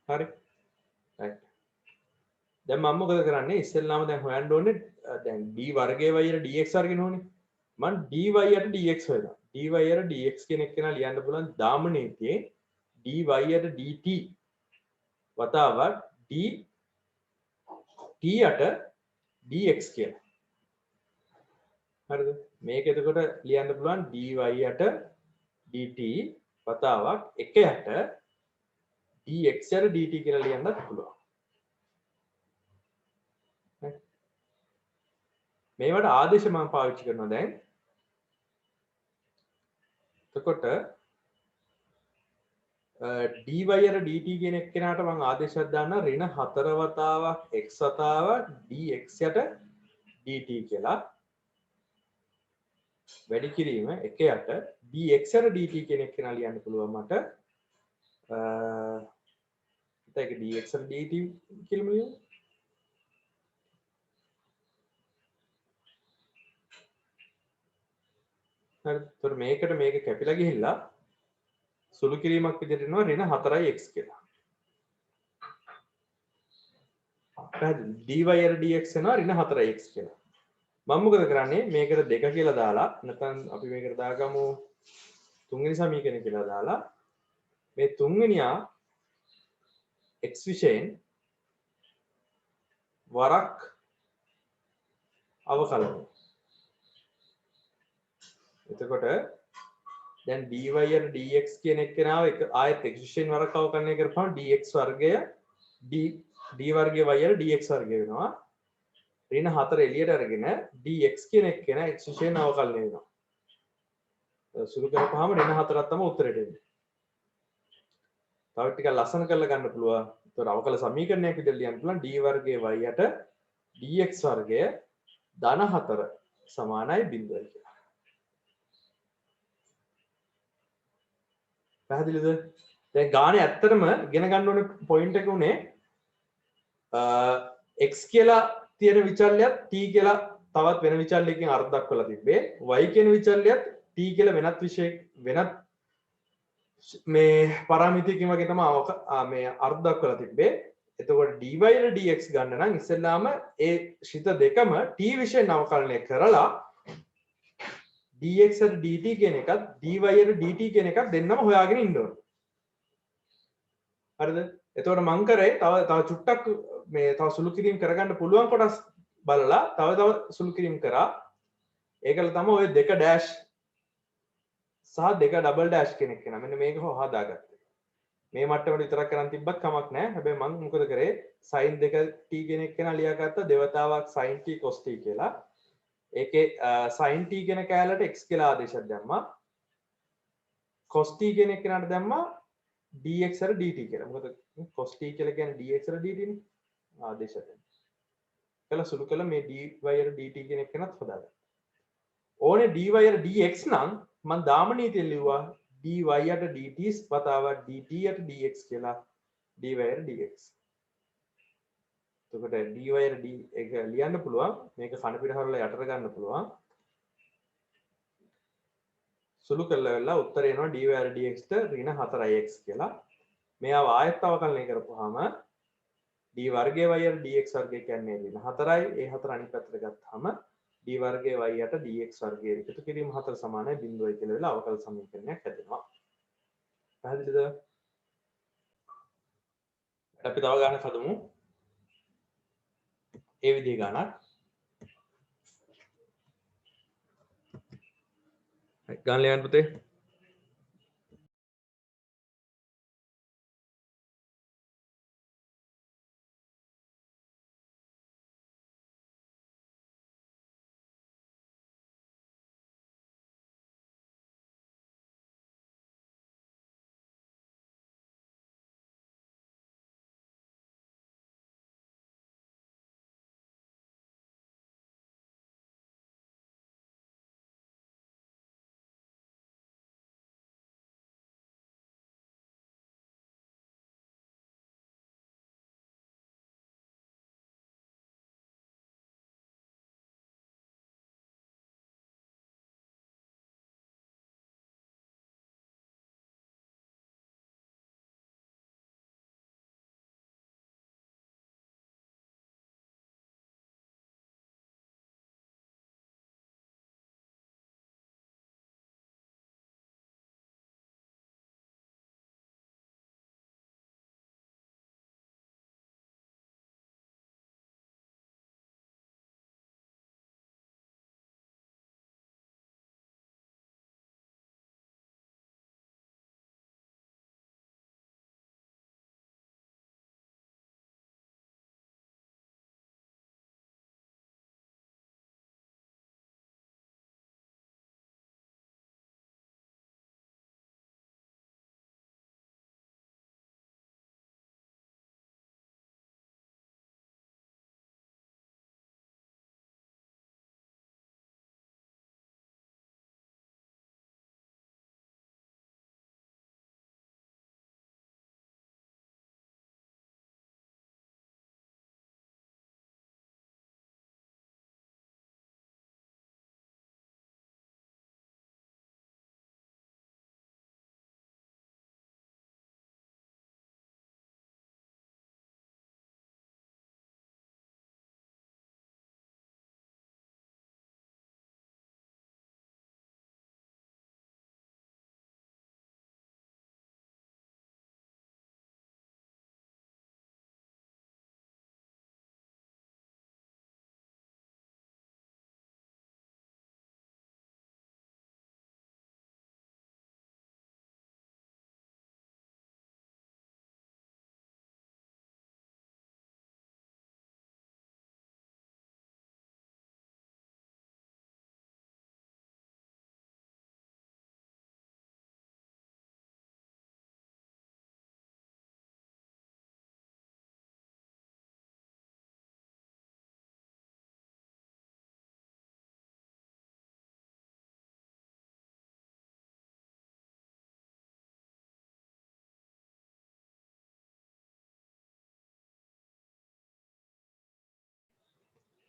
S1: හරි right දැන් මම මොකද කරන්නේ ඉස්සෙල්ලාම දැන් හොයන්න ඕනේ දැන් d වර්ගයේ y යට dx වර්ගය නෝනේ මම dy යට dx හොයනවා dy යට dx කියන එක කෙනා ලියන්න පුළුවන් දාමනීතියේ dy යට dt වතාවක් d t යට dx කියලා හරිද මේක එතකොට ලියන්න පුළුවන් dy යට dt වතාවක් 1 යට dx යට dt කියලා ලියන්නත් පුළුවන් මේවට ආදේශ මම පාවිච්චි කරනවා දැන් එතකොට dy යට dt කියන එක්කෙනාට මම ආදේශයක් දාන්නවා ඍණ 4 වතාවක් x වතාවක් dx යට dt කියලා වැඩි කිරීම 1 යට dx යට dt කියන එක්කෙනා ලියන්න පුළුවන් මට ඒක dx යට dt කියලාම ලියමු හරි ඒතර මේකට මේක කැපිලා ගිහිල්ලා සුළු කිරීමක් විදිහට එනවා ඍණ 4x කියලා. පැහැදිලි dy යට dx එනවා ඍණ 4x කියලා. මම මොකද කරන්නේ මේකට 2 කියලා දාලා නැත්නම් අපි මේකට දාගමු තුන්වෙනි සමීකරණය කියලා දාලා මේ තුන්වෙනියා x විශයෙන් වරක් අවකලනය. එතකොට දැන් dy යට dx කියන එක්කෙනාව එක ආයෙත් x විශයෙන් වරක් අවකලනය කරපුවම dx වර්ගය d වර්ගයේ y යට dx වර්ගය වෙනවා. ඍණ 4 එළියට අරගෙන dx කියන එක්කෙනා x විශයෙන් අවකලනය වෙනවා. සුළු කරපුවාම ඍණ 4ක් තමයි උත්තරෙට එන්නේ. තව ටිකක් ලස්සන කරලා ගන්න පුළුවන්. ඒතකොට අවකල සමීකරණයක් විදිහට ලියන්න පුළුවන් d වර්ගයේ y යට dx වර්ගය ධන 4 සමානයි 0 කියලා. පැහැදිලිද? දැන් ගානේ ඇත්තටම ඉගෙන ගන්න ඕනේ පොයින්ට් එක උනේ x කියලා තියෙන විචල්‍යයක් t කියලා තවත් වෙන විචල්‍යයකින් අර්ථ දක්වලා තිබ්බේ y කියන විචල්‍යයත් t කියලා වෙනත් විශේෂ වෙනත් මේ පරාමිතියකින් වගේ තමයි මේ අර්ථ දක්වලා තිබ්බේ. එතකොට dy යට dx ගන්න නම් ඉස්සෙල්ලාම ඒ ශිත දෙකම t විශයෙන් අවකලනය කරලා dx යට dt කියන එකත් dy යට dt කියන එකත් දෙන්නම හොයාගෙන ඉන්න ඕනේ. හරිද? එතකොට මං කරේ තව චුට්ටක් මේ තව සුළු කිරීම කරගන්න පුළුවන් කොටස් බලලා තව සුළු කිරීම කරා. ඒකල තමයි ඔය දෙක ඩෑෂ් සහ දෙක ඩබල් ඩෑෂ් කෙනෙක් කෙනා මෙන්න මේක හදාගත්තේ. මේ මට්ටමට විතරක් කරන් තිබ්බත් කමක් නැහැ. හැබැයි මම මොකද කරේ sin 2t කෙනෙක් කෙනා ලියාගත්ත දෙවතාවක් sin t cos t කියලා. ඒකේ sin t කියන කැලලට x කියලා ආදේශයක් දැම්මා. cos t කෙනෙක් කෙනාට දැම්මා dx අර dt කියලා. මොකද cos t කියලා කියන්නේ dx අර dt නේ. ආදේශයක්. කළා සුළු කළා මේ dy අර dt කෙනෙක් කෙනත් හදාගත්තා. ඕනේ dy අර dx නම් මම දාමනීතියෙන් ලිව්වා dy යට dt වතාවක් dt යට dx කියලා dy යට dx. එතකොට dy යට d එක ලියන්න පුළුවන් මේක කන පිට හරවලා යටට ගන්න පුළුවන්. සුළු කළා උත්තරේ එනවා dy යට dx ට ඍණ 4x කියලා. මෙයාව ආයත් අවකලනය කරපුවාම d වර්ගයේ y යට dx වර්ගය කියන්නේ ඍණ 4යි. ඒ 4 අනිත් පැත්තට ගත්තාම d වර්ගයේ y යට dx වර්ගය එකතු කිරීම 4 සමානයි 0යි කියලා වෙලා අවකල සමීකරණයක් හැදෙනවා. පැහැදිලිද? අපි තව ගානක් හදමු. ඒ විදිහේ ගානක්. ගාන ලියන්න පුතේ.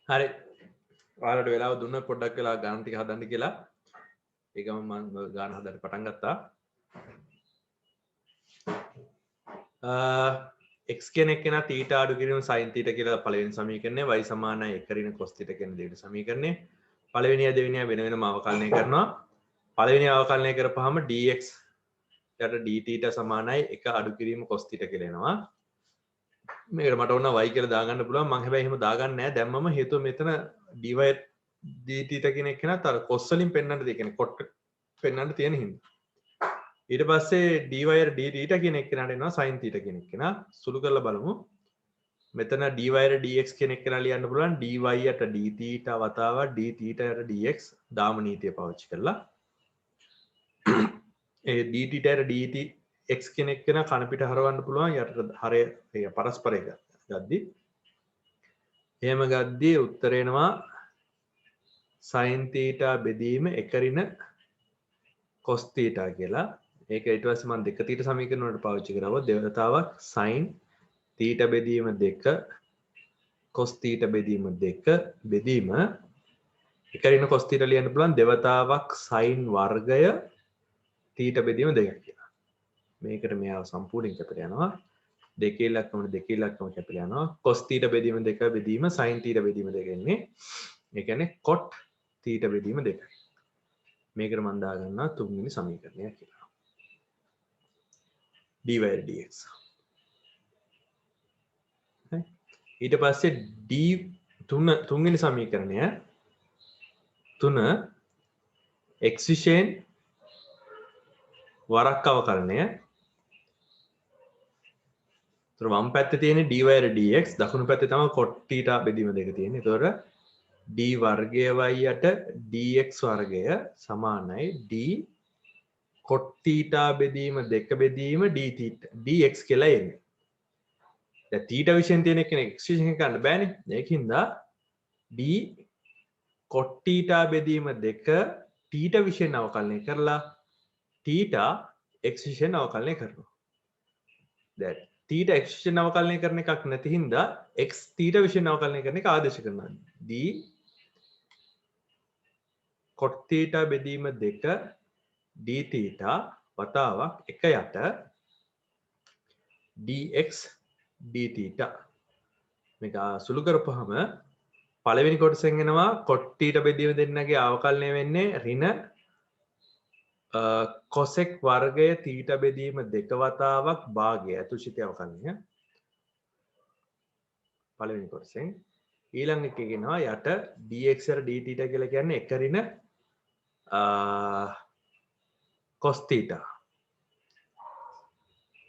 S1: හරි ඔයාලට වෙලාව දුන්න පොඩ්ඩක් වෙලා ගාන ටික හදන්න කියලා ඒකම මම ගාන හදන්න පටන් ගත්තා x කෙනෙක් කෙනා θ අඩු කිරීම sin θ කියලා පළවෙනි සමීකරණය y සමානයි 1 ඍණ cos θ කියන දෙවෙනි සමීකරණය පළවෙනිය දෙවෙනිය වෙන වෙනම අවකලනය කරනවා පළවෙනි අවකලනය කරපුවාම dx යට dθ සමානයි 1 අඩු කිරීම cos θ කියලා එනවා මේකට මට ඕන y කියලා දාගන්න පුළුවන් මම හැබැයි එහෙම දාගන්නේ නැහැ දැම්මම හේතුව මෙතන dy dθ කියන එක නත් අර cos වලින් පෙන්වන්න දෙ කියන්නේ cot පෙන්වන්න තියෙන හින්දා ඊට පස්සේ dy dθ කියන එක නට එනවා sin θ කියන එක නා සුළු කරලා බලමු මෙතන dy dx කියන එක ලියන්න පුළුවන් dy යට dθ වතාවක් dθ යට dx දාම නීතිය පාවිච්චි කරලා ඒ dθ යට dt x කෙනෙක් කෙනා කන පිට හරවන්න පුළුවන් යට හරය ඒ පරස්පරය ගද්දි එහෙම ගද්දි උත්තර එනවා sin θ බෙදීම 1 ඍණ cos θ කියලා ඒක ඊට පස්සේ මම දෙක θ සමීකරණ වලට පාවිච්චි කරවුවා දෙවතාවක් sin θ බෙදීම 2 cos θ බෙදීම 2 බෙදීම 1 ඍණ cos θ ලියන්න පුළුවන් දෙවතාවක් sin වර්ගය θ බෙදීම 2 කියලා මේකට මෙයාව සම්පූර්ණයෙන් කැපිලා යනවා දෙකේ ඉලක්කම කැපිලා යනවා cos θ බෙදීම 2 බෙදීම sin θ බෙදීම 2 එන්නේ ඒ කියන්නේ cot θ බෙදීම 2 මේකට මම දාගන්නවා තුන්වෙනි සමීකරණය කියලා dy dx ඊට පස්සේ d තුන්වෙනි සමීකරණය 3 x විශේෂයෙන් වරක් අවකලනය වම් පැත්තේ තියෙන dy dx දකුණු පැත්තේ තමයි cot θ බෙදීම 2 තියෙන්නේ. ඒතකොට d වර්ගය y යට dx වර්ගය සමානයි d cot θ බෙදීම 2 බෙදීම dx කියලා එන්නේ. දැන් θ විශේෂයෙන් තියෙන එක x විශේෂයෙන් ගන්න බෑනේ. ඒකින්ද d cot θ බෙදීම 2 θ විශේෂයෙන් අවකලනය කරලා θ x විශේෂයෙන් අවකලනය කරනවා. දැන් θ x විශේෂයෙන් අවකලනය කරන එකක් නැති හින්දා x θ විශේෂයෙන් අවකලනය කරන එක ආදේශ කරනවා. d cot θ බෙදීම 2 dθ වතාවක් 1 යට dx dθ මේක සුළු කරපුවාම පළවෙනි කොටසෙන් එනවා cot θ බෙදීම දෙන්නගේ අවකලනය වෙන්නේ ඍණ cosec වර්ගය θ බෙදීම 2 වතාවක් භාගය අතුශිතය අවකලනය පළවෙනි කොටසෙන් ඊළඟ එකේ ගෙනවා යට dx dt කියලා කියන්නේ 1 ඍණ cos θ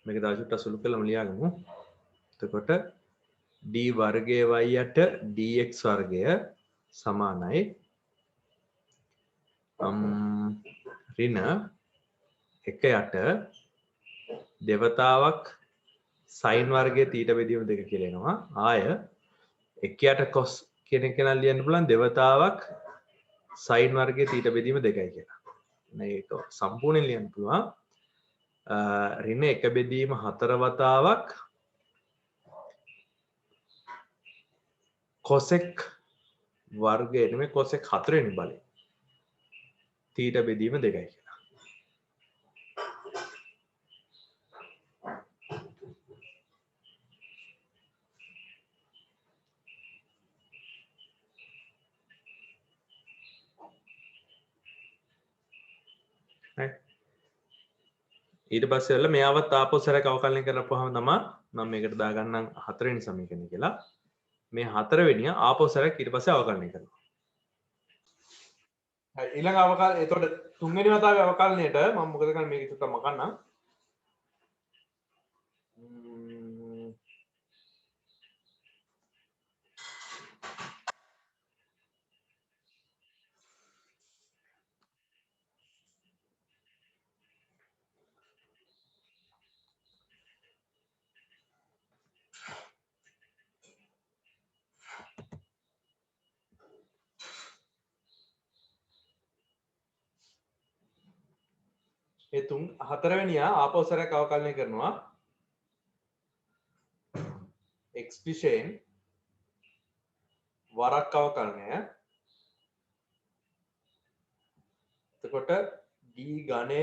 S1: මේක තව චුට්ටක් සුළු කරලාම ලියාගමු එතකොට d වර්ගය y යට dx වර්ගය සමානයි ඍණ 1 යට දෙවතාවක් sin වර්ගය θ බෙදීම 2 කියලා එනවා ආය 1 යට cos කියන එක නම් ලියන්න පුළුවන් දෙවතාවක් sin වර්ගය θ බෙදීම 2යි කියලා. මේක සම්පූර්ණයෙන් ලියන්න පුළුවන් ඍණ 1 බෙදීම 4 වතාවක් cosec වර්ගය නෙමෙයි cosec 4 වෙනි බලය θ බෙදීම 2යි කියලා. ඊට පස්සේ වල මෙයාවත් ආපහු සැරයක් අවකලනය කරපුවාම තමයි මම මේකට දාගන්නම් 4 වෙනි සමීකරණය කියලා. මේ 4 වෙනිය ආපහු සැරයක් ඊට පස්සේ අවකලනය කරනවා. හරි ඊළඟ අවකලනය එතකොට තුන්වෙනි වතාවේ අවකලනයේට මම මොකද කරන්නේ මේක චුට්ටක් මකන්නම්. ඒ තුන් හතරවෙනියා ආපහු සැරයක් අවකලනය කරනවා x විශේෂයෙන් වරක් අවකලනය එතකොට d ඝනය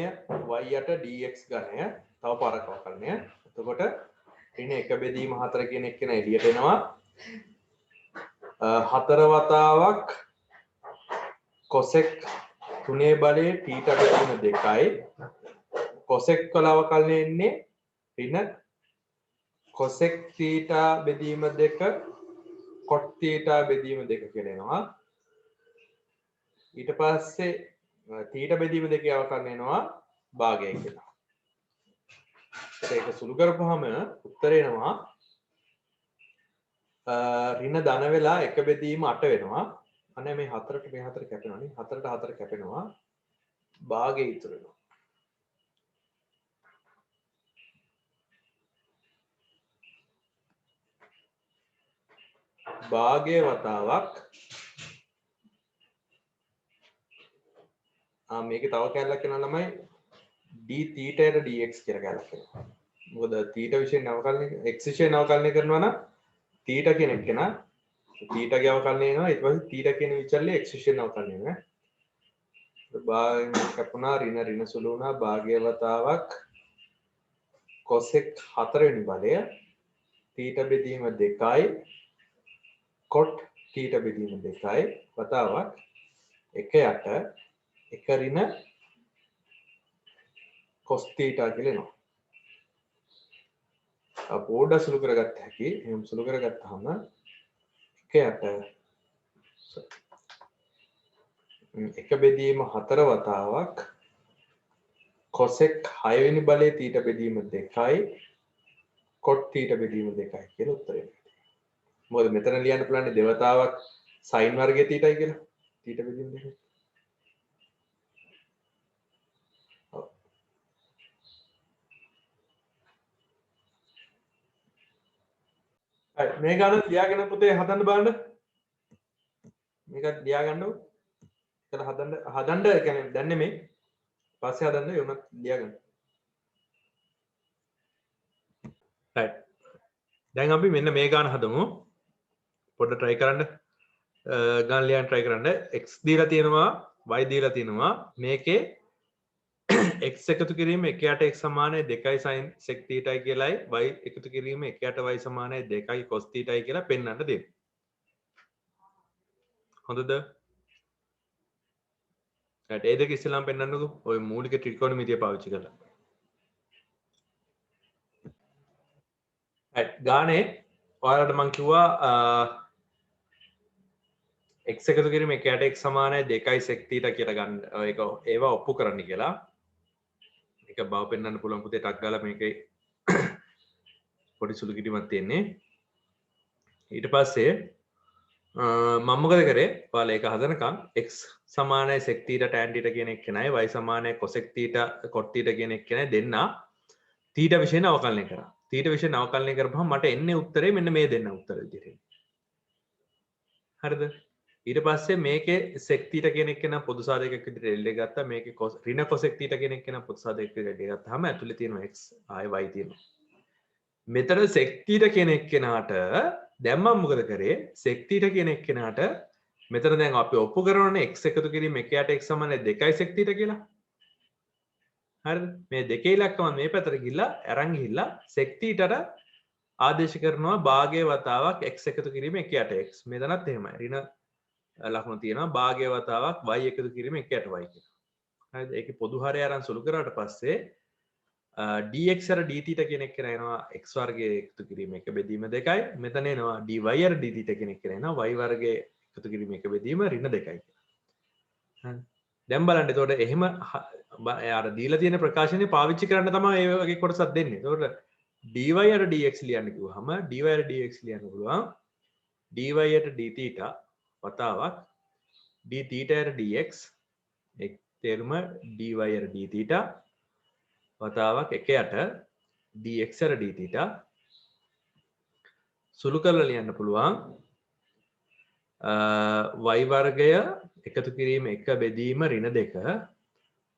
S1: y යට dx ඝනය තව පාරක් අවකලනය එතකොට ඍණ 1 බෙදීම 4 කියන එක නේ එළියට එනවා 4 වතාවක් cosec 3 බලයේ θ බෙදීම 2යි cosec වල අවකලනය එන්නේ ඍණ cosec θ බෙදීම 2 cot θ බෙදීම 2 කියලා එනවා ඊට පස්සේ θ බෙදීම 2 අවකලනය එනවා භාගය කියලා ඒක සුළු කරපුවාම උත්තරේ එනවා ඍණ ධන වෙලා 1 බෙදීම 8 වෙනවා අනේ මේ 4ට මේ 4 කැපෙනවානේ 4ට 4 කැපෙනවා භාගය ඉතුරු වෙනවා භාගය වතාවක් මේකේ තව කැලලක් වෙනවා ළමයි d θ යට dx කියලා කැලලක් වෙනවා මොකද θ විශේෂයෙන් අවකලනය x විශේෂයෙන් අවකලනය කරනවා නම් θ කියන එක නා θ ගේ අවකලනය එනවා ඊට පස්සේ θ කියන විචල්ලය x විශේෂයෙන් අවකලනය වෙනවා භාගයෙන් කැපුණා ඍණ සුළු වුණා භාගය වතාවක් cosec 4 වෙනි බලය θ බෙදීම 2යි cot θ බෙදීම 2යි වතාවක් 1 යට 1 ඍණ cos θ කියලා එනවා. පොඩ සුළු කරගත්ත හැකි. එහෙනම් සුළු කරගත්තාම 1 යට 1 බෙදීම 4 වතාවක් cosec 6 වෙනි බලයේ θ බෙදීම 2යි cot θ බෙදීම 2යි කියලා උත්තරය එනවා. මොකද මෙතන ලියන්න පුළුවන් දෙවතාවක් sin වර්ගයේ θ කියලා. θ බෙදීම 2යි. මේ ගාන ලියාගෙන පුතේ හදන්න බලන්න මේක ලියා ගන්නකො එතන හදන්න කියන්නේ දැන් නෙමෙයි පස්සේ හදන්න යොමත් ලියා ගන්න right දැන් අපි මෙන්න මේ ගාන හදමු පොඩ්ඩක් try කරන්න ගාන ලියන්න try කරන්න x දීලා තියෙනවා y දීලා තියෙනවා මේකේ x එකතු කිරීම 1 යට x සමානයි 2යි sin sec θ කියලායි y එකතු කිරීම 1 යට y සමානයි 2යි cos θ කියලා පෙන්වන්න දෙන්න. හොඳද? right ඒ දෙක ඉස්සෙල්ලාම පෙන්වන්නකෝ. ඔය මූලික ත්‍රිකෝණමිතිය පාවිච්චි කරලා. right ගානේ ඔයාලට මම කිව්වා x එකතු කිරීම 1 යට x සමානයි 2යි sec θ කියලා ගන්න. ඒක ඒවා ඔප්පු කරන්න කියලා. එක බව පෙන්වන්න පුළුවන් පුතේ ටක් ගාලා මේකේ පොඩි සුළු කිරීමක් තියෙන්නේ ඊට පස්සේ මම මොකද කරේ ඔයාලා ඒක හදනකම් x සමානයි sec θ tan θ කියන එක නයි y සමානයි cosec θ cot θ කියන එක නයි දෙන්න θ විශේෂයෙන් අවකලනය කරා θ විශේෂයෙන් අවකලනය කරපුවම මට එන්නේ උත්තරේ මෙන්න මේ දෙන්න උත්තර විදිහට හරිද ඊට පස්සේ මේකේ sec θ කියන එක නම් පොදු සාධකයක් විදිහට එල්ලේ ගත්තා මේකේ ඍණ cosec θ කියන එක නම් පොදු සාධකයක් විදිහට එල්ලේ ගත්තාම ඇතුලේ තියෙනවා x ආය y තියෙනවා මෙතන sec θ කියන එක්කෙනාට දැන් මම මොකද කරේ sec θ කියන එක්කෙනාට මෙතන දැන් අපි ඔප්පු කරනවානේ x එකතු කිරීම 1 යට x සමානයි 2යි sec θ කියලා හරිද මේ දෙකේ ඉලක්කම මේ පැත්තට ගිහිල්ලා අරන් ගිහිල්ලා sec θට ආදේශ කරනවා භාගයේ වතාවක් x එකතු කිරීම 1 යට x මෙතනත් එහෙමයි ඍණ ලකුණු තියෙනවා භාගයේ වතාවක් y එකතු කිරීම 1 යට y කියලා හරිද ඒකේ පොදු හරය අරන් සුළු කරාට පස්සේ dx අර dθ කියන එක එනවා x වර්ගයේ එකතු කිරීම 1 බෙදීම 2යි මෙතන එනවා dy අර dθ කියන එක එනවා y වර්ගයේ එකතු කිරීම 1 බෙදීම ඍණ 2යි කියලා හරි දැන් බලන්න එතකොට එහෙම අර දීලා තියෙන ප්‍රකාශනය පාවිච්චි කරන්න තමයි මේ වගේ කොටසක් දෙන්නේ එතකොට dy අර dx ලියන්න කිව්වහම dy අර dx ලියන්න පුළුවන් dy අර dθ වතාවක් dθ අර dx එක් තේරුම dy අර dθ වතාවක් 1 යට dx අර dθ සුළු කරලා ලියන්න පුළුවන් y වර්ගය එකතු කිරීම 1 බෙදීම ඍණ 2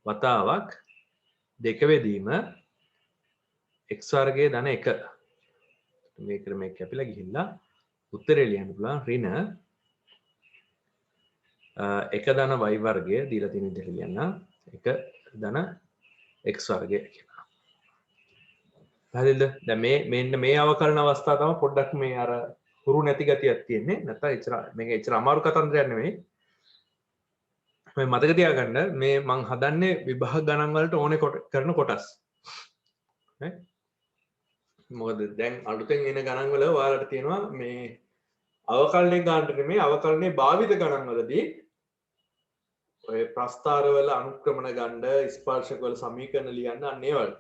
S1: වතාවක් 2 බෙදීම x වර්ගයේ ධන 1 මේ ක්‍රමයක් කැපිලා ගිහිල්ලා උත්තරේ ලියන්න පුළුවන් ඍණ එක ධන y වර්ගය දීලා තියෙන විදිහට ලියන්න. එක ධන x වර්ගය කියලා. හරිද? දැන් මෙන්න මේ අවකලන අවස්ථාව තමයි පොඩ්ඩක් මේ අර හුරු නැති ගතියක් තියෙන්නේ. නැත්නම් එච්චර මේක එච්චර අමාරු කතන්දරයක් නෙමෙයි. මේ මතක තියාගන්න මේ මං හදන්නේ විභාග ගණන් වලට ඕනේ කරන කොටස්. නේ? මොකද දැන් අලුතෙන් එන ගණන් වල ඔයාලට තියෙනවා මේ අවකලනය ගන්නට නෙමෙයි අවකලනයේ භාවිත ගණන් වලදී ඔය ප්‍රස්ථාරවල අනුක්‍රමණ ගන්න ස්පර්ශක වල සමීකරණ ලියන්න අන්න ඒවල.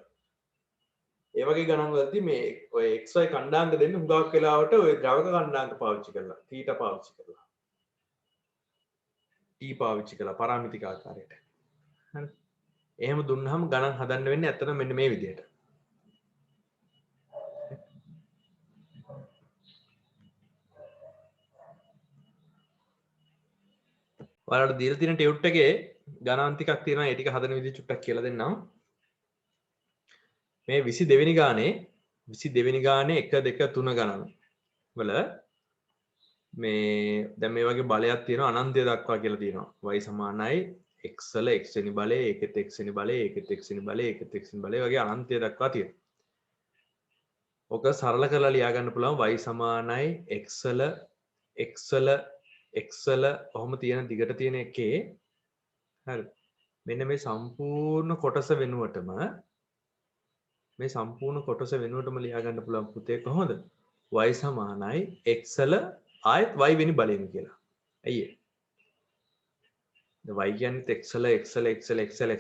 S1: ඒ වගේ ගණන් වලදී මේ ඔය xy කණ්ඩාංග දෙන්න හුඟක් වෙලාවට ඔය ද්‍රවක කණ්ඩාංග පාවිච්චි කරලා θ පාවිච්චි කරලා t පාවිච්චි කරලා පරාමිතික ආකාරයට. හරි. එහෙම දුන්නාම ගණන් හදන්න වෙන්නේ ඇත්තටම මෙන්න මේ විදිහට. ඔයාලට දීලා තියෙන ටියුට් එකේ ගණන් ටිකක් තියෙනවා ඒ ටික හදන විදිහ චුට්ටක් කියලා දෙන්නම්. මේ 22 වෙනි ගානේ 1 2 3 ගණන් වල මේ දැන් මේ වගේ බලයක් තියෙනවා අනන්තය දක්වා කියලා තියෙනවා y සමානයි x වල x වෙනි බලය ඒකෙත් x වෙනි බලය ඒකෙත් x වෙනි බලය ඒකෙත් x වෙනි බලය වගේ අනන්තය දක්වා තියෙනවා. ඔක සරල කරලා ලියා ගන්න පුළුවන් y සමානයි x වල ඔහොම තියෙන දිගට තියෙන එකේ හරි මෙන්න මේ සම්පූර්ණ කොටස වෙනුවටම ලියා ගන්න පුළුවන් පුතේ කොහොමද y සමානයි x වල ආයත් y වෙනි බලයෙන් කියලා. ඇයි ඒ? y කියන්නේ x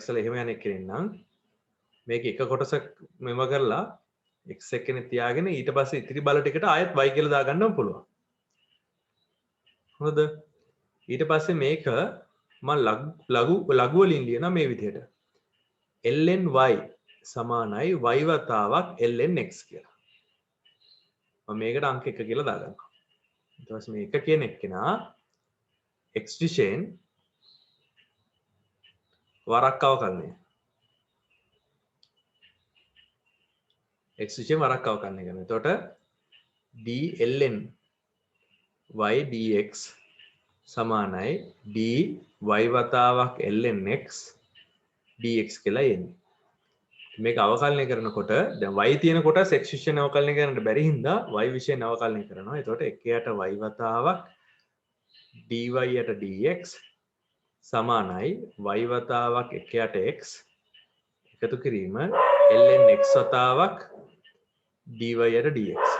S1: වල එහෙම යන එක නෙන්නම් මේක එක කොටසක් මෙව කරලා x එකනේ තියාගෙන ඊට පස්සේ ඉතිරි බල ටිකට ආයත් y කියලා දාගන්නම පුළුවන්. හොඳද? ඊට පස්සේ මේක මම ලඝු වලින් ලියනවා මේ විදිහට. ln y සමානයි y වතාවක් ln x කියලා. මම මේකට අංක 1 කියලා දාගන්නවා. ඊට පස්සේ මේ 1 කියන එක්කෙනා x දිශයෙන් වරක් අවකලනය. x දිශයෙන් වරක් අවකලනය කරනවා. එතකොට d ln y dx සමානයි d y වතාවක් ln x dx කියලා එන්නේ. මේක අවකලනය කරනකොට දැන් y තියෙන කොටස් x විශේෂයෙන් අවකලනය කරන්න බැරි හින්දා y විශේෂයෙන් අවකලනය කරනවා. එතකොට 1යට y වතාවක් dy යට dx සමානයි y වතාවක් 1යට x එකතු කිරීම ln x වතාවක් dy යට dx.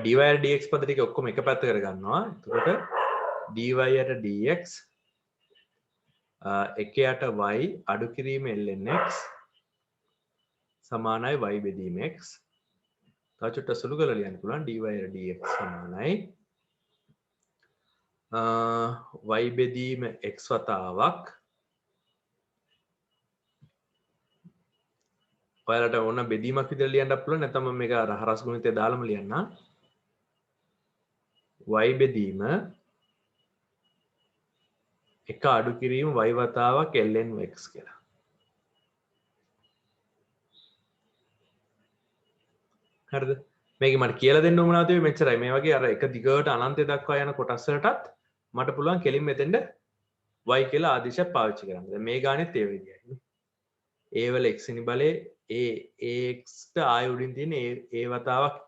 S1: dy යට dx පද ටික ඔක්කොම එක පැත්ත කරගන්නවා. එතකොට dy යට dx 1යට y අඩු කිරීම ln x සමානයි y බෙදීම x. තව චුට්ටක් සුළු කරලා ලියන්න පුළුවන් dy යට dx සමානයි y බෙදීම x වතාවක් ඔයාලට ඕන බෙදීමක් විදිහට ලියන්නත් පුළුවන් නැත්නම් මම මේක හරස් ගුණිතය දාලාම ලියන්න y බෙදීම එක අඩු කිරීම y වතාවක් ln x කියලා. හරිද? මේක මට කියලා දෙන්න ඕන නැතුව මෙච්චරයි. මේ වගේ අර එක දිගට අනන්තය දක්වා යන කොටස් වලටත් මට පුළුවන් කෙලින් මෙතෙන්ද y කියලා ආදේශයක් පාවිච්චි කරන්න. දැන් මේ ගානෙත් ඒ විදිහයි. a වල x වෙනි බලේ ax ට ආය උඩින් තියෙන a වතාවක්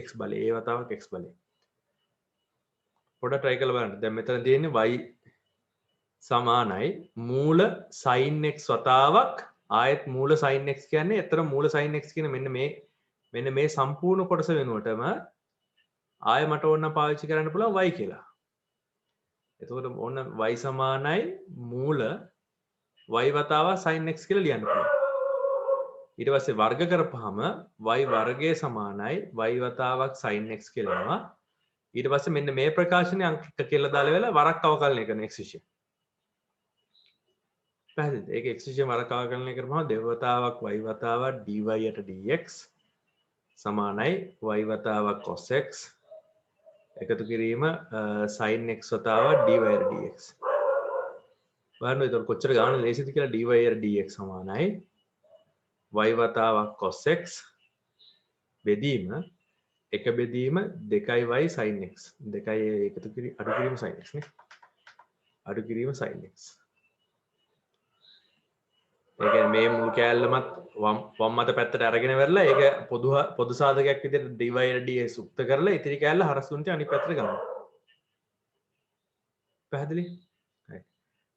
S1: x බලේ a වතාවක් x බලේ. පොඩ්ඩක් try කරලා බලන්න. දැන් මෙතන තියෙන්නේ y සමානයි මූල sin x වතාවක් ආයත් මූල sin x කියන්නේ ඇත්තට මූල sin x කියන මෙන්න මේ සම්පූර්ණ කොටස වෙනුවටම ආය මට ඕන පාවිච්චි කරන්න පුළුවන් y කියලා. එතකොට ඕන y සමානයි මූල y වතාවක් sin x කියලා ලියන්න පුළුවන්. ඊට පස්සේ වර්ග කරපුවාම y වර්ගය සමානයි y වතාවක් sin x කියලා එනවා. ඊට පස්සේ මෙන්න මේ ප්‍රකාශනය අංක 1 කියලා දාලා වෙලා වරක් අවකලනය කරන x විශේෂ. පැහැදිලිද? ඒක x විශේෂ වරක් අවකලනය කරපුවාම දෙව වතාවක් y වතාවක් dy යට dx සමානයි y වතාවක් cos x එකතු කිරීම sin x වතාවක් dy යට dx. බලන්න ඒක කොච්චර ගාන ලේසිද කියලා dy යට dx සමානයි y වතාවක් cos x බෙදීම එක බෙදීම 2y sin x 2 එකතු කිරීම අඩු කිරීම sin x නේ. අඩු කිරීම sin x. ඒ කියන්නේ මේ මුළු කෑල්ලමත් වම් මත පැත්තට අරගෙන වෙරලා ඒක පොදු සාධකයක් විදිහට divided ds උක්ත කරලා ඉතිරි කෑල්ල හරස් තුනට අනිත් පැත්තට ගන්නවා. පැහැදිලි? හරි.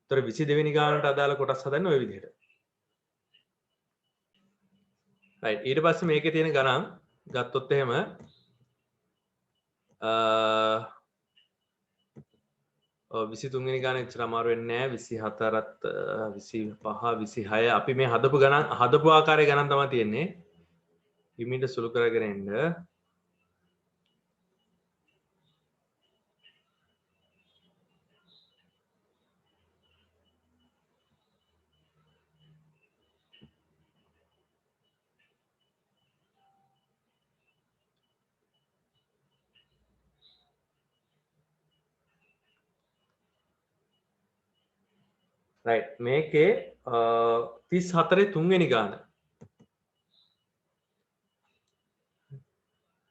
S1: ඒතර 22 වෙනි ගානට අදාළ කොටස් හදන්නේ ওই විදිහට. right ඊට පස්සේ මේකේ තියෙන ගණන් ගත්තොත් එහෙම 23 වෙනි ගාන එච්චර අමාරු වෙන්නේ නැහැ 24ත් 25 26 අපි මේ හදපු ආකාරයේ ගණන් තමයි තියෙන්නේ හිමිට සුළු කරගෙන එන්න right මේකේ 34 තුන්වෙනි ගාන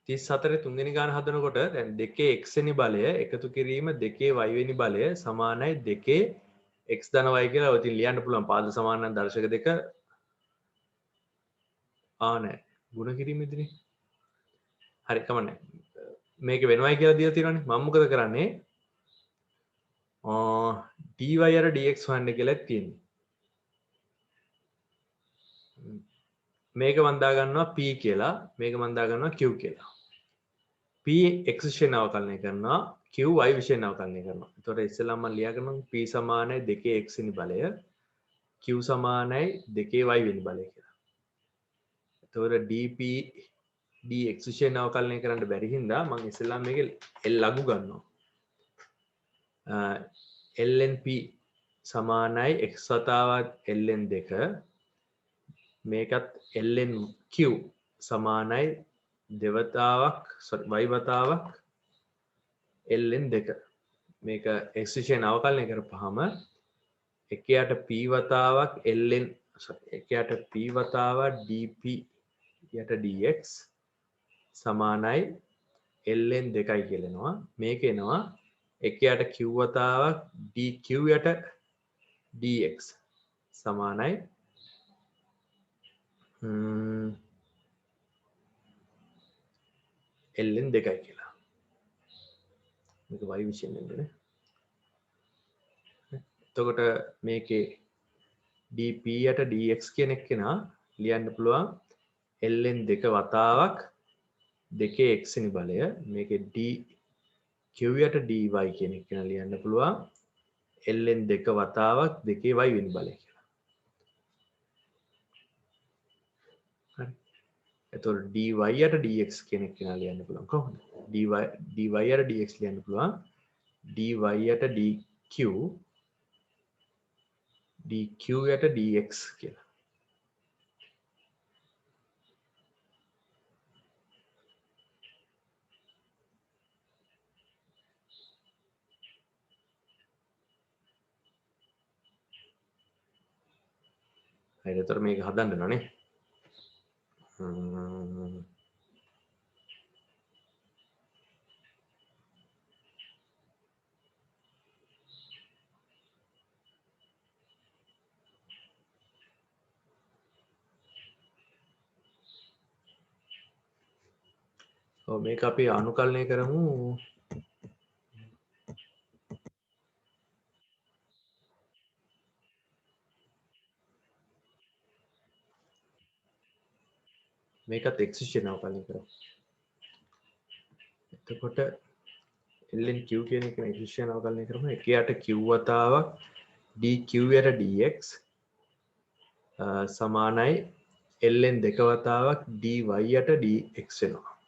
S1: 34 තුන්වෙනි ගාන හදනකොට දැන් දෙකේ x වෙනි බලය එකතු කිරීම දෙකේ y වෙනි බලය සමානයි දෙකේ x ධන y කියලා ඔය ඉතින් ලියන්න පුළුවන් පාද සමාන නම් දර්ශක දෙක නෑ ගුණ කිරීමේදීනේ හරි කමන්නේ මේක වෙනවයි කියලා දීලා තියෙනවානේ මම මොකද කරන්නේ dy අර dx හොයන්න කියලා තියෙන්නේ මේක මම දා ගන්නවා p කියලා මේක මම දා ගන්නවා q කියලා p x විශේෂණ අවකලනය කරනවා q y විශේෂණ අවකලනය කරනවා එතකොට ඉස්සෙල්ලාම මම ලියා ගන්නවා p සමානයි දෙකේ x වෙනි බලය q සමානයි දෙකේ y වෙනි බලය කියලා එතකොට dp dx විශේෂණ අවකලනය කරන්න බැරි හින්දා මම ඉස්සෙල්ලාම මේක l ලඝු ගන්නවා ln p සමානයි x වතාවක් ln 2 මේකත් ln q සමානයි දෙවතාවක් y වතාවක් ln 2 මේක x විශේෂණ අවකලනය කරපුවාම එකයට p වතාවක් ln එකයට p වතාවක් dp යට dx සමානයි ln 2යි කියලා එනවා මේක එනවා එකයට q වතාවක් dq යට dx සමානයි ln 2යි කියලා මේක y විශේෂයෙන් නේ එතකොට මේකේ dp යට dx කියන එක කෙනා ලියන්න පුළුවන් ln 2 වතාවක් දෙකේ x වෙනි බලය මේකේ dq යට dy කියන එක කෙනා ලියන්න පුළුවන් ln 2 වතාවක් දෙකේ y වෙනි බලය කියලා. හරි. එතකොට dy යට dx කියන එක කෙනා ලියන්න පුළුවන් කොහොමද? dy යට dx ලියන්න පුළුවන් dy යට dq dq යට dx කියලා. හරි එතකොට මේක හදන්න ඕනේ. ඔව් මේක අපි අනුකලනය කරමු මේකත් x විශේෂණ අවකලනය කරමු. එතකොට ln q කියන එක x විශේෂණ අවකලනය කරමු එකයට q වතාවක් dq යට dx සමානයි ln 2 වතාවක් dy යට dx වෙනවා.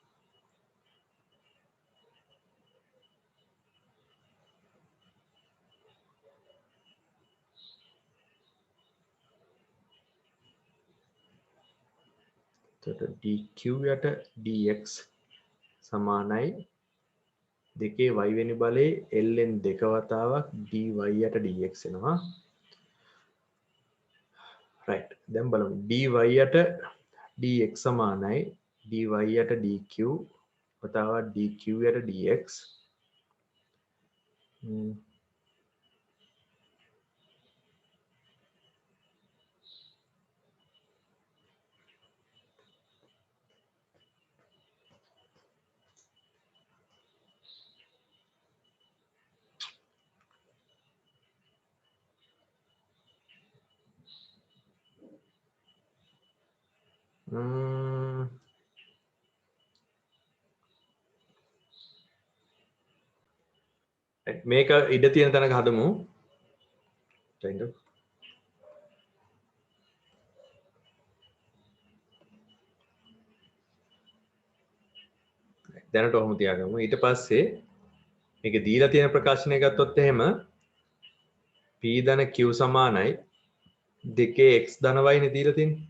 S1: එතකොට dq යට dx සමානයි දෙකේ y වෙනි බලයේ ln 2 වතාවක් dy යට dx වෙනවා. right දැන් බලමු dy යට dx සමානයි dy යට dq වතාවක් dq යට dx මේක ඉඩ තියෙන තැනක හදමු. දැනට ඔහොම තියාගමු. ඊට පස්සේ මේක දීලා තියෙන ප්‍රකාශනය ගත්තොත් එහෙම p ධන q සමානයි 2x ධන y නේ දීලා තියෙන්නේ.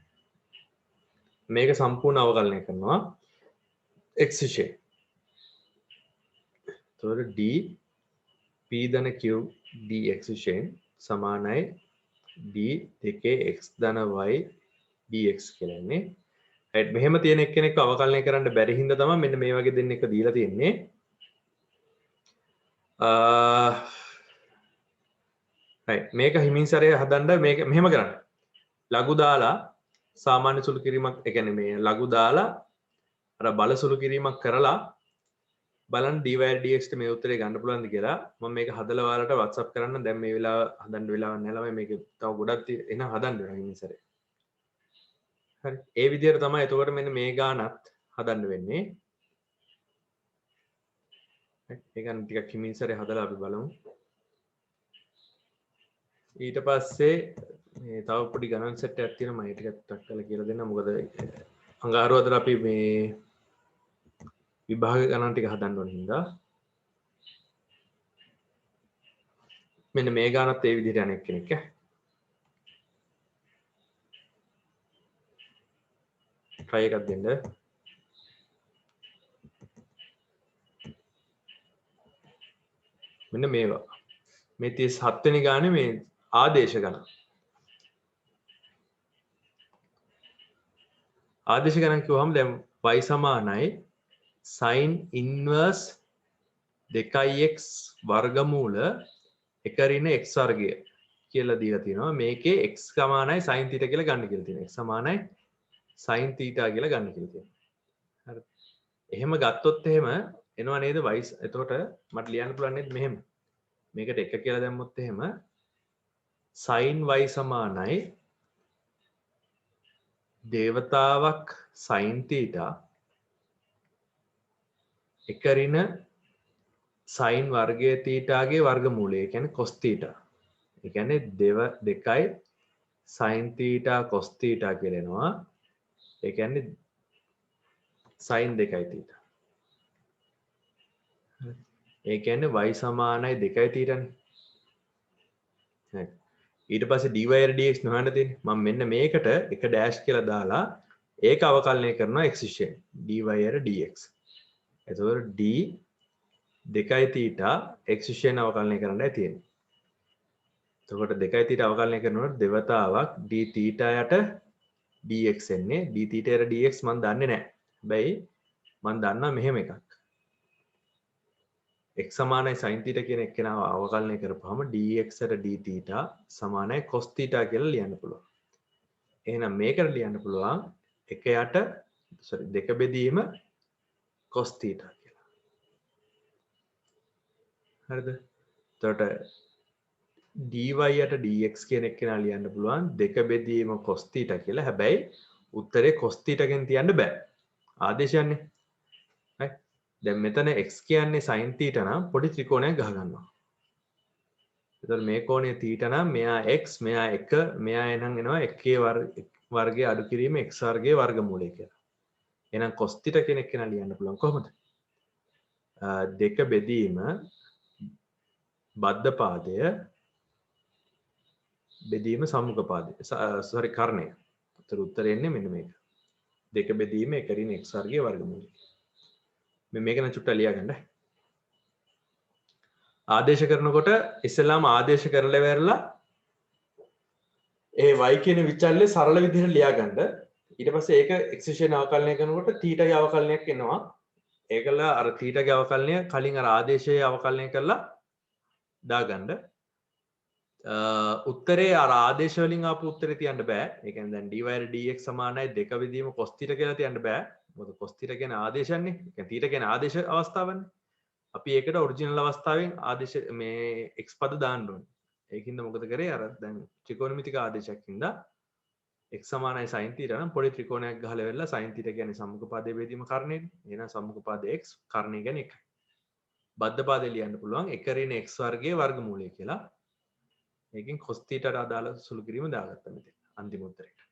S1: මේක සම්පූර්ණ අවකලනය කරනවා x විශේෂ. එතකොට d p ධන q dx විශේෂ සමානයි d 2x ධන y dx කියලා ඉන්නේ. right මෙහෙම තියෙන එක්කෙනෙක්ව අවකලනය කරන්න බැරි හින්දා තමයි මෙන්න මේ වගේ දෙන්නෙක් දීලා තියෙන්නේ. right මේක හිමින් සැරේ හදන්න මේක මෙහෙම කරන්න. ලඝු දාලා සාමාන්‍ය සුළු කිරීමක් ඒ කියන්නේ මේ ලඝු දාලා අර බල සුළු කිරීමක් කරලා බලන්න dy/dx ට මේ උත්තරේ ගන්න පුළුවන්ද කියලා. මම මේක හදලා ඔයාලට WhatsApp කරන්න. දැන් මේ වෙලාව හදන්න වෙලාවක් නැහැ ළමයි. මේක තව ගොඩක් එන හදන්න වෙනවා හිමින් සැරේ. හරි ඒ විදිහට තමයි එතකොට මෙන්න මේ ගානත් හදන්න වෙන්නේ. ඒක නම් ටිකක් හිමින් සැරේ හදලා අපි බලමු. ඊට පස්සේ මේ තව පොඩි ගණන් සෙට් එකක් තියෙනවා මම ටිකක් ටක් කරලා කියලා දෙන්න. මොකද අඟහරුවාදට අපි මේ විභාග ගණන් ටික හදන්න ඕන හින්දා මෙන්න මේ ගානත් ඒ විදිහට අනෙක් කෙනෙක් try එකක් දෙන්න. මෙන්න මේවා මේ 37 වෙනි ගානේ මේ ආදේශ ගණන්. ආදේශ ගණන් කිව්වම දැන් y සමානයි sin inverse 2x වර්ගමූල 1 ඍණ x වර්ගය කියලා දීලා තියෙනවා. මේකේ x සමානයි sin θ කියලා ගන්න කියලා තියෙනවා. x සමානයි sin θ කියලා ගන්න කියලා තියෙනවා. හරි. එහෙම ගත්තොත් එහෙම එනවා නේද y. එතකොට මට ලියන්න පුළුවන් නේද මෙහෙම. මේකට 1 කියලා දැම්මොත් එහෙම sin y සමානයි දේවතාවක් sin θ 1 ඍණ sin වර්ගය θගේ වර්ගමූලය. ඒ කියන්නේ cos θ. ඒ කියන්නේ 2යි sin θ cos θ කියලා එනවා. ඒ කියන්නේ sin 2යි θ. ඒ කියන්නේ y සමානයි 2යි θ නේ. හරි. ඊට පස්සේ dy/dx නොහන්න තියෙන්නේ. මම මෙන්න මේකට එක ඩෑෂ් කියලා දාලා ඒක අවකලනය කරනවා x විශේෂයෙන්. dy/dx. එතකොට d 2යි θ x විශේෂයෙන් අවකලනය කරන්නයි තියෙන්නේ. එතකොට 2යි θ අවකලනය කරනකොට දෙවතාවක් d θ යට dx එන්නේ. d θ යට dx මම දන්නේ නැහැ. හැබැයි මම දන්නා මෙහෙම එකක්. x සමානයි sin θ කියන එක්කෙනාව අවකලනය කරපුවාම dx ට d θ සමානයි cos θ කියලා ලියන්න පුළුවන්. එහෙනම් මේකට ලියන්න පුළුවන් 2 බෙදීම cos θ කියලා. හරිද? එතකොට dy යට dx කියන එක්කෙනා ලියන්න පුළුවන් 2 බෙදීම cos θ කියලා. හැබැයි උත්තරේ cos θ ගෙන් තියන්න බෑ. ආදේශයන්නේ. right? දැන් මෙතන x කියන්නේ sin θ නම් පොඩි ත්‍රිකෝණයක් ගහ ගන්නවා. එතකොට මේ කෝණය θ නම් මෙයා x මෙයා 1 මෙයා එනං එනවා 1 වර්ගය අඩු කිරීම x වර්ගයේ වර්ගමූලය කියලා. එහෙනම් cos θ කෙනෙක් කෙනා ලියන්න පුළුවන් කොහොමද? 2 බෙදීම බද්ධ පාදය බෙදීම සම්මුඛ පාදය. sorry කර්ණය. උත්තරේ එන්නේ මෙන්න මේක. 2 බෙදීම 1 ඍණ x වර්ගයේ වර්ගමූලය. මේක නම් චුට්ටක් ලියා ගන්න. ආදේශ කරනකොට ඉස්සෙල්ලාම ආදේශ කරලා ඉවරලා ඒ y කියන විචල්ලේ සරල විදිහට ලියා ගන්න. ඊට පස්සේ ඒක x විශේෂණ අවකලනය කරනකොට θ ගේ අවකලනයක් එනවා. ඒකල අර θ ගේ අවකලනය කලින් අර ආදේශයේ අවකලනය කරලා දාගන්න. උත්තරේ අර ආදේශ වලින් ආපු උත්තරේ තියන්න බෑ. ඒ කියන්නේ දැන් dy/dx සමානයි 2 බෙදීම cos θ කියලා තියන්න බෑ. මොකද cos θ කියන්නේ ආදේශයන්නේ. ඒ කියන්නේ θ කියන්නේ ආදේශ අවස්ථාවන්නේ. අපි ඒකට ඔරිජිනල් අවස්ථාවෙන් ආදේශ මේ x පද දාන්න ඕනේ. ඒකින්ද මොකද කරේ අර දැන් ත්‍රිකෝණමිතික ආදේශයක් හින්දා x සමානයි sin θ නම් පොඩි ත්‍රිකෝණයක් ගහලා වෙලා sin θ කියන්නේ සම්මුඛ පාදයේ බෙදීම කර්ණයනේ. එහෙනම් සම්මුඛ පාදයේ x කර්ණය කියන්නේ 1යි. බද්ධ පාදේ ලියන්න පුළුවන් 1 ඍණ x වර්ගයේ වර්ගමූලය කියලා. මේකෙන් cos θ ට අදාළ සුළු කිරීම දාගත්තා මෙතන අන්තිම උත්තරේට.